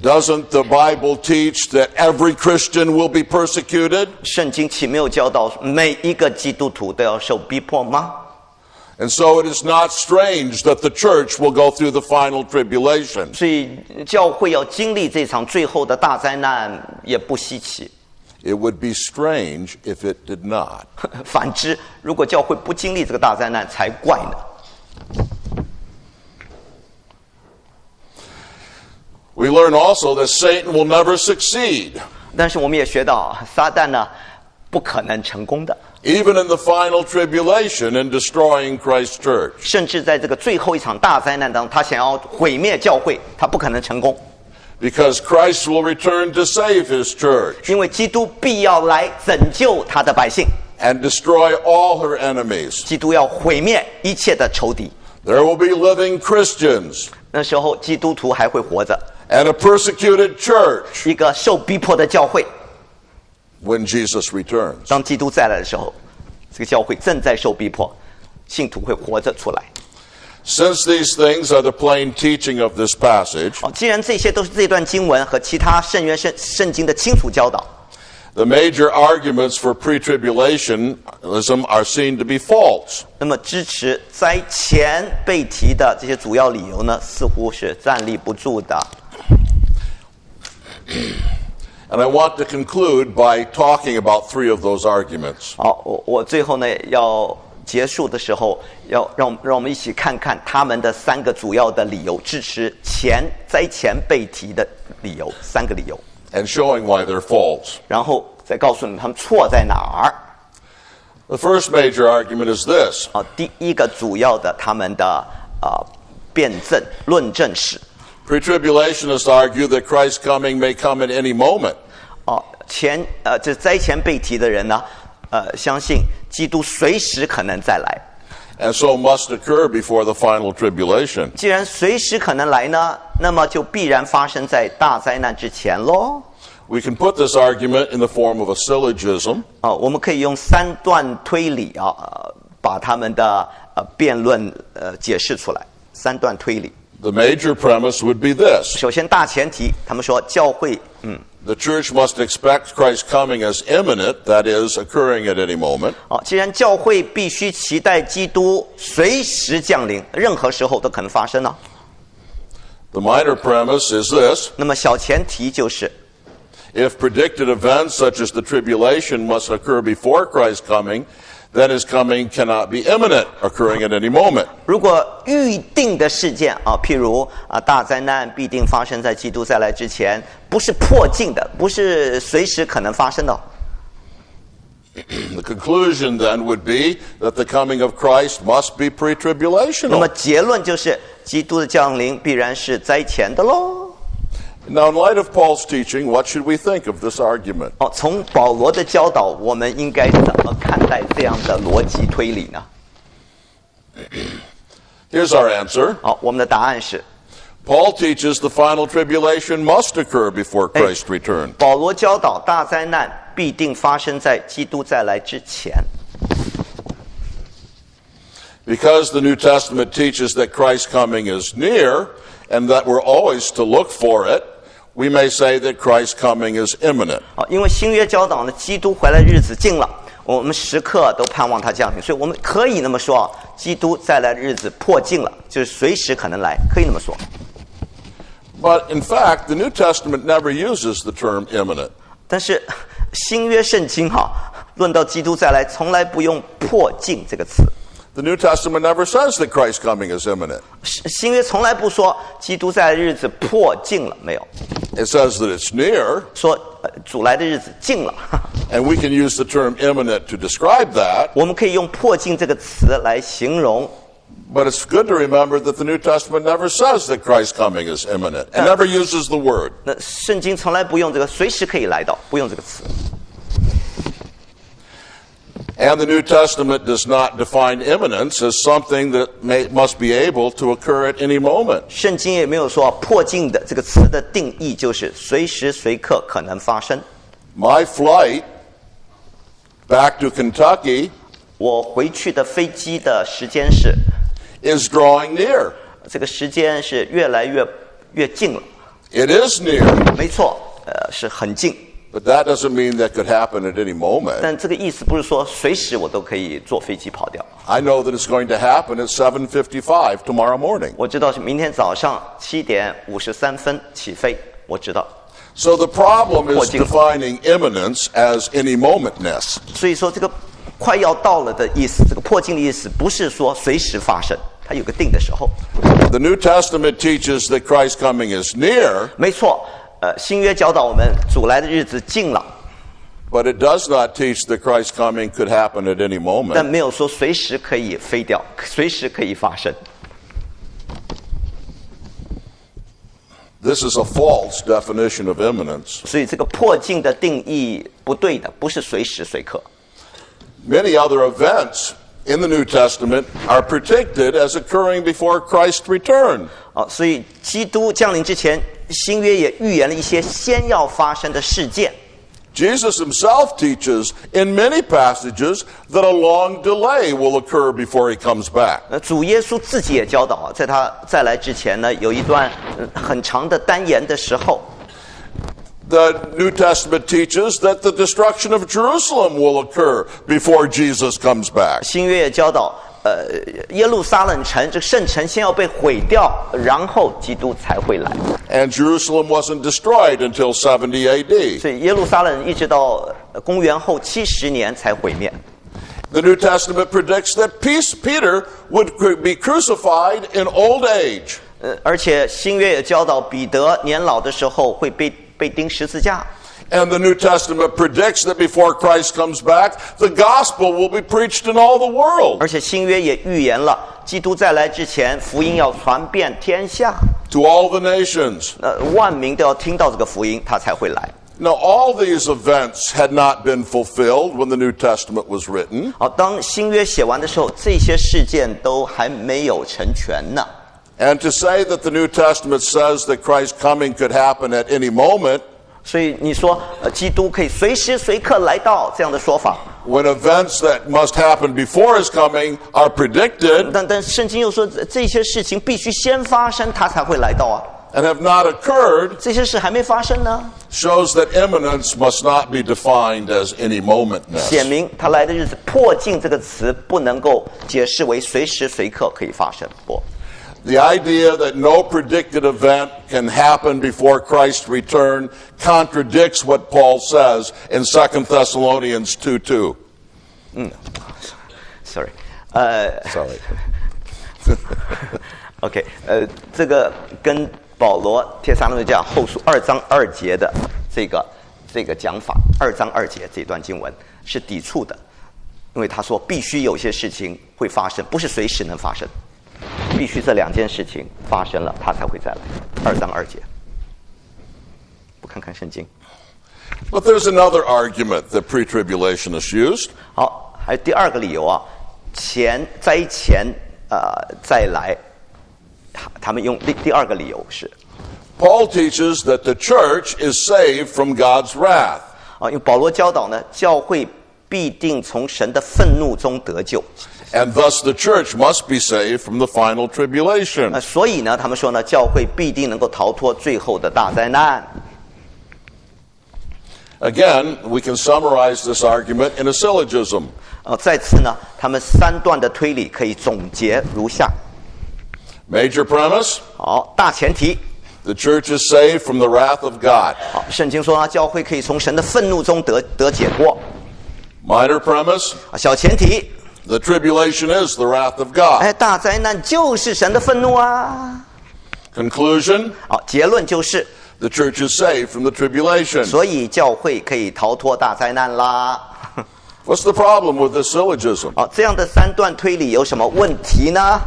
Doesn't the Bible teach that every Christian will be persecuted? 圣经岂没有教导每一个基督徒都要受逼迫吗？ And so it is not strange that the church will go through the final tribulation. 所以教会要经历这场最后的大灾难也不稀奇。 It would be strange if it did not. 反之，如果教会不经历这个大灾难才怪呢。 We learn also that Satan will never succeed. 但是我们也学到，撒旦呢不可能成功的， Even in the final tribulation in destroying Christ's church. 甚至在这个最后一场大灾难当中，他想要毁灭教会，他不可能成功， Because Christ will return to save his church 因为基督必要来拯救他的百姓， and destroy all her enemies. 基督要毁灭一切的仇敌。 There will be living Christians 那时候基督徒还会活着， and a persecuted church. 一个受逼迫的教会。when Jesus returns. 当基督再来的时候，这个教会正在受逼迫，信徒会活着出来。Since these things are the plain teaching of this passage, 既然这些都是这段经文和其他圣经的清楚教导， the major arguments for pre-tribulationism are seen to be false. 那么支持灾前被提的这些主要理由呢，似乎是站立不住的。And I want to conclude by talking about 3 of those arguments. 好，我最后呢要结束的时候，要让我们一起看看他们的3个主要的理由，支持灾前被提的理由，3个理由。And showing why they're false. 然后再告诉你们他们错在哪儿。The first major argument is this. 第一个主要的他们的论证是 Pre-tribulationists argue that Christ's coming may come at any moment. 这灾前被提的人呢，相信基督随时可能再来。And so must occur before the final tribulation. 既然随时可能来呢，那么就必然发生在大灾难之前咯。We can put this argument in the form of a syllogism. 我们可以用3段推理把他们的辩论解释出来。3段推理。The major premise would be this. 首先大前提，他们说教会The church must expect Christ's coming as imminent, that is, occurring at any moment. 既然教会必须期待基督随时降临，任何时候都可能发生呢。The minor premise is this. 那么小前提就是 If predicted events such as the tribulation must occur before Christ's coming, then his coming cannot be imminent, occurring at any moment. 如果预定的事件譬如大灾难必定发生在基督再来之前，不是迫近的，不是随时可能发生的。The conclusion then would be that the coming of Christ must be 那么 pre-tribulational. 结论就是基督的降临必然是灾前的咯。Now, in light of Paul's teaching, what should we think of this argument? 从保罗的教导，我们应该怎么看待这样的逻辑推理呢？ Here's our answer. 我们的答案是 Paul teaches the final tribulation must occur before Christ's return. 保罗教导大灾难必定发生在基督再来之前。Because the New Testament teaches that Christ's coming is near and that we're always to look for it, we may say that Christ's coming is imminent. 因为新约教导呢，基督回来日子近了，我们时刻都盼望他降临，所以我们可以那么说基督再来的日子迫近了，就是随时可能来，可以那么说。But in fact, the New Testament never uses the term imminent. 但是新约圣经论到基督再来，从来不用迫近这个词。The New Testament never says that Christ's coming is imminent. 新约从来不说基督在的日子迫近了，没有。It says that it's near. 说主来的日子近了。And we can use the term imminent to describe that. 我们可以用迫近这个词来形容。But it's good to remember that the New Testament never says that Christ's coming is imminent. It never uses the word. 那圣经从来不用这个随时可以来到，不用这个词。And the New Testament does not define imminence as something that must be able to occur at any moment. 圣经也没有说迫近的这个词的定义就是随时随刻可能发生。My flight back to Kentucky 我回去的飞机的时间是 is drawing near. 这个时间是越来越近了。 It is near. 没错，是很近。But that doesn't mean that could happen at any moment. 但这个意思不是说随时我都可以坐飞机跑掉。I know that it's going to happen at 7:55 tomorrow morning. 我知道是明天早上7:53起飞，我知道。So the problem is defining imminence as any momentness. 所以说这个快要到了的意思，这个迫近的意思不是说随时发生，它有个定的时候。The New Testament teaches that Christ's coming is near. 没错。新约教导我们主来的日子近了， But it does not teach that Christ's coming could happen at any 但 moment. 没有说随时可以飞掉，随时可以发生。This is a false definition of imminence. 所以这个迫近的定义不对的，不是随时随刻。Many other events in the New Testament are predicted as occurring before Christ's return. 所以基督降临之前，新约也预言了一些先要发生的事件。Jesus himself teaches in many passages that a long delay will occur before he comes back. 主耶稣自己也教导啊，在他再来之前呢，有一段很长的单言的时候。The New Testament teaches that the destruction of Jerusalem will occur before Jesus comes back. 新约也教导，耶路撒冷城这个圣城先要被毁掉，然后基督才会来。And Jerusalem wasn't destroyed until 70 AD. 所以耶路撒冷一直到公元后70年才毁灭。The New Testament predicts that Peter would be crucified in old age. 而且新约也教导彼得年老的时候会被钉十字架。And the New Testament predicts that before Christ comes back, the gospel will be preached in all the world. 而且新约也预言了，基督再来之前，福音要传遍天下。To all the nations. 万民都要听到这个福音，他才会来。Now, all these events had not been fulfilled when the New Testament was written. 好，当新约写完的时候，这些事件都还没有成全呢。And to say that the New Testament says that Christ's coming could happen at any moment, 所以你说，基督可以随时随刻来到这样的说法。when events that must happen before his coming are predicted, 但圣经又说，这些事情必须先发生，他才会来到啊。and have not occurred, 这些事还没发生呢， shows that imminence must not be defined as any momentness. 显明他来的日子，迫近这个词不能够解释为随时随刻可以发生。不。The idea that no predicted event can happen before Christ's return contradicts what Paul says in 2 Thessalonians 2:2. Sorry. Sorry. OK， 这个跟保罗帖撒罗尼迦后书2章2节的这个讲法，2章2节这段经文是抵触的，因为他说必须有些事情会发生，不是随时能发生。必须这两件事情发生了，他才会再来。2章2节，不看看圣经。But there's another argument that pre-tribulationists used. 好，还有第二个理由啊，灾前再来，他们用第二个理由是 Paul teaches that the church is saved from God's wrath. 因为保罗教导呢，教会必定从神的愤怒中得救。And thus the church must be saved from the final tribulation. 所以呢，他们说呢，教会必定能够逃脱最后的大灾难。Again, we can summarize this argument in a syllogism. 再次呢，他们3段的推理可以总结如下。Major premise. 好，大前提。The church is saved from the wrath of God. 好，圣经说呢，教会可以从神的愤怒中得解脱。Minor premise. 小前提。The tribulation is the wrath of God. 大灾难就是神的愤怒啊。Conclusion. 好，结论就是 the church is saved from the tribulation. 所以教会可以逃脱大灾难啦。What's the problem with this syllogism? 好，这样的3段推理有什么问题呢？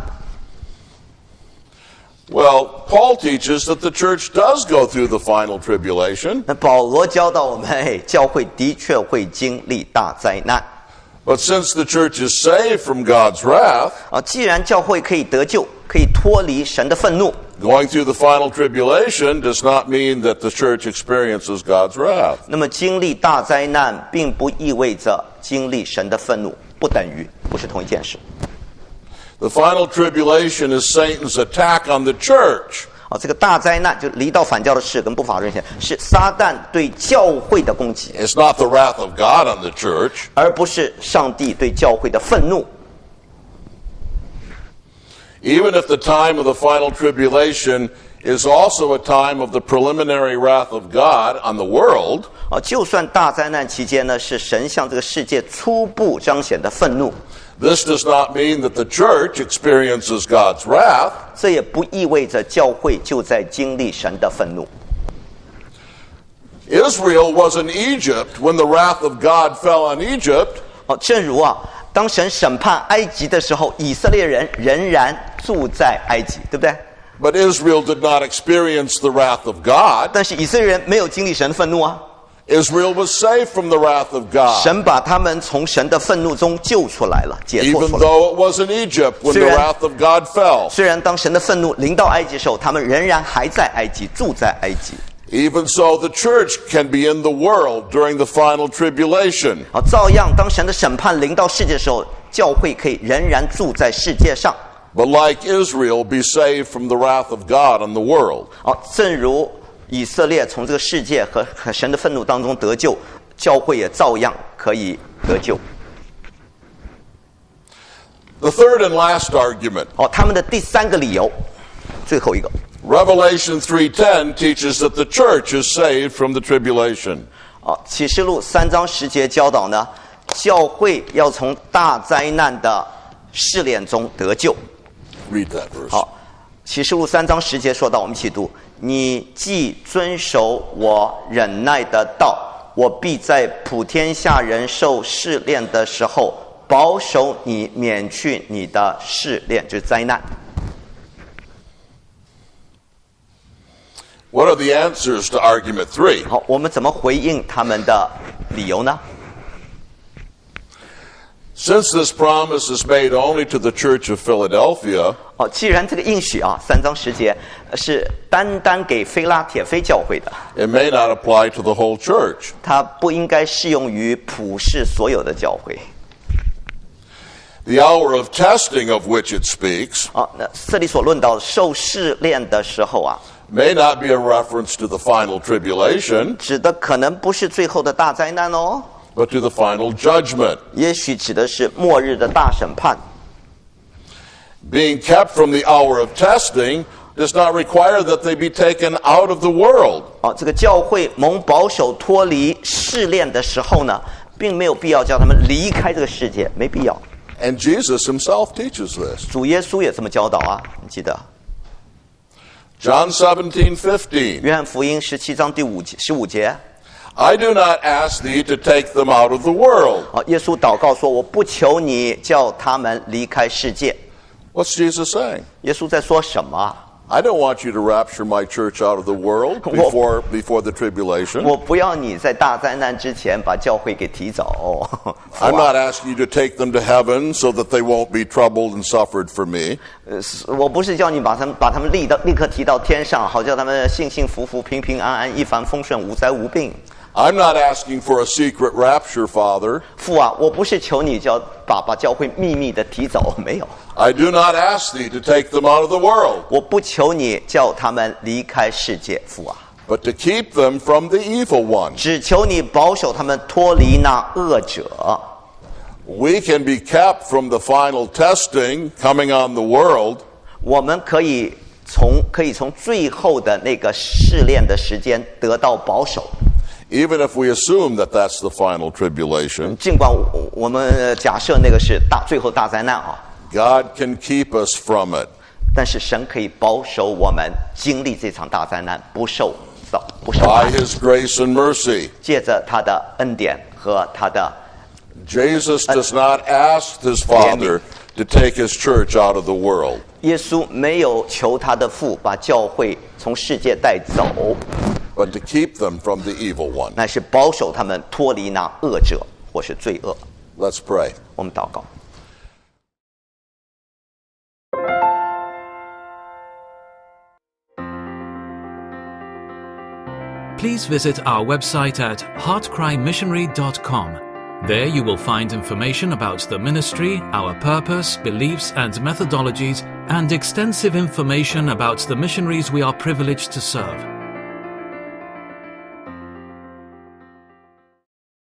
Well, Paul teaches that the church does go through the final tribulation. 那保罗教导我们，教会的确会经历大灾难。But since the church is saved from God's wrath, 既然教会可以得救，可以脱离神的愤怒， going through the final tribulation does not mean that the church experiences God's wrath. 那么经历大灾难并不意味着经历神的愤怒，不等于，不是同一件事。The final tribulation is Satan's attack on the church. 这个大灾难就离道反教的事跟不法人是撒旦对教会的攻击。It's not the wrath of God on the church. 而不是上帝对教会的愤怒。Even if the time of the final tribulation is also a time of the preliminary wrath of God on the world, 就算大灾难期间呢，是神向这个世界初步彰显的愤怒。this does not mean that the church experiences God's wrath. 这也不意味着教会就在经历神的愤怒。Israel was in Egypt when the wrath of God fell on Egypt. 正如当神审判埃及的时候，以色列人仍然住在埃及，对不对？ But Israel did not experience the wrath of God. 但是以色列人没有经历神的愤怒啊。Israel was saved from the wrath of God. 神把他们从神的愤怒中救出来了，解脱 Even 出来。 though it was in Egypt when the wrath of God fell. 虽然当神的愤怒临到埃及的时候，他们仍然还在埃及，住在埃及。Even so, the church can be in the world during the final tribulation. 照样，当神的审判临到世界的时候，教会可以仍然住在世界上。But like Israel, be saved from the wrath of God on the world. 正如以色列从这个世界和神的愤怒当中得救，教会也照样可以得救。The third and last argument. 他们的第三个理由，最后一个。Revelation 3:10 teaches that the church is saved from the tribulation. 启示录3章10节教导呢，教会要从大灾难的试炼中得救。Read that verse. 启示录3章10节说到，我们一起读：你既遵守我忍耐的道，我必在普天下人受试炼的时候，保守你免去你的试炼，就是灾难。What are the answers to argument 3? 我们怎么回应他们的理由呢？ Since this promise is made only to the Church of Philadelphia, 既然这个应许3章10节是单单给菲拉铁非教会的， it may not apply to the whole church. 它不应该适用于普世所有的教会。The hour of testing of which it speaks 那这里所论到受试炼的时候may not be a reference to the final tribulation, 指的可能不是最后的大灾难哦， but to the final judgment. 也许指的是末日的大审判。Being kept from the hour of testing does not require that they be taken out of the world. 这个教会蒙保守脱离试炼的时候呢，并没有必要叫他们离开这个世界，没必要。And Jesus himself teaches this. 主耶稣也这么教导你记得 John 17:15. 约翰福音17章第15节。I do not ask thee to take them out of the world. 耶稣祷告说：“我不求你叫他们离开世界。” What's Jesus saying? 耶稣在说什么？ I don't want you to rapture my church out of the world before the tribulation. 我不要你在大灾难之前把教会给提走。I'm not asking you to take them to heaven so that they won't be troubled and suffered for me. 我不是叫你把他们立刻提到天上，好叫他们幸幸福福、平平安安、一帆风顺、无灾无病。I'm not asking for a secret rapture, Father. 父我不是求你把教会秘密的提走，没有。I do not ask thee to take them out of the world. 我不求你叫他们离开世界，父but to keep them from the evil one. 只求你保守他们脱离那恶者。We can be kept from the final testing coming on the world. 我们可以从最后的那个试炼的时间得到保守。Even if we assume that that's the final tribulation. 尽管我们假设那个是最后大灾难God can keep us from it. 但是神可以保守我们经历这场大灾难，不受 By his grace and mercy. 借着他的恩典和他的 Jesus does not ask his Father to take his church out of the world. 耶稣没有求他的父把教会从世界带走， but to keep them from the evil one. 乃是保守他们脱离那恶者或是罪恶。 Let's pray. 我们祷告。Please visit our website at heartcrymissionary.com. There you will find information about the ministry, our purpose, beliefs and methodologies, and extensive information about the missionaries we are privileged to serve.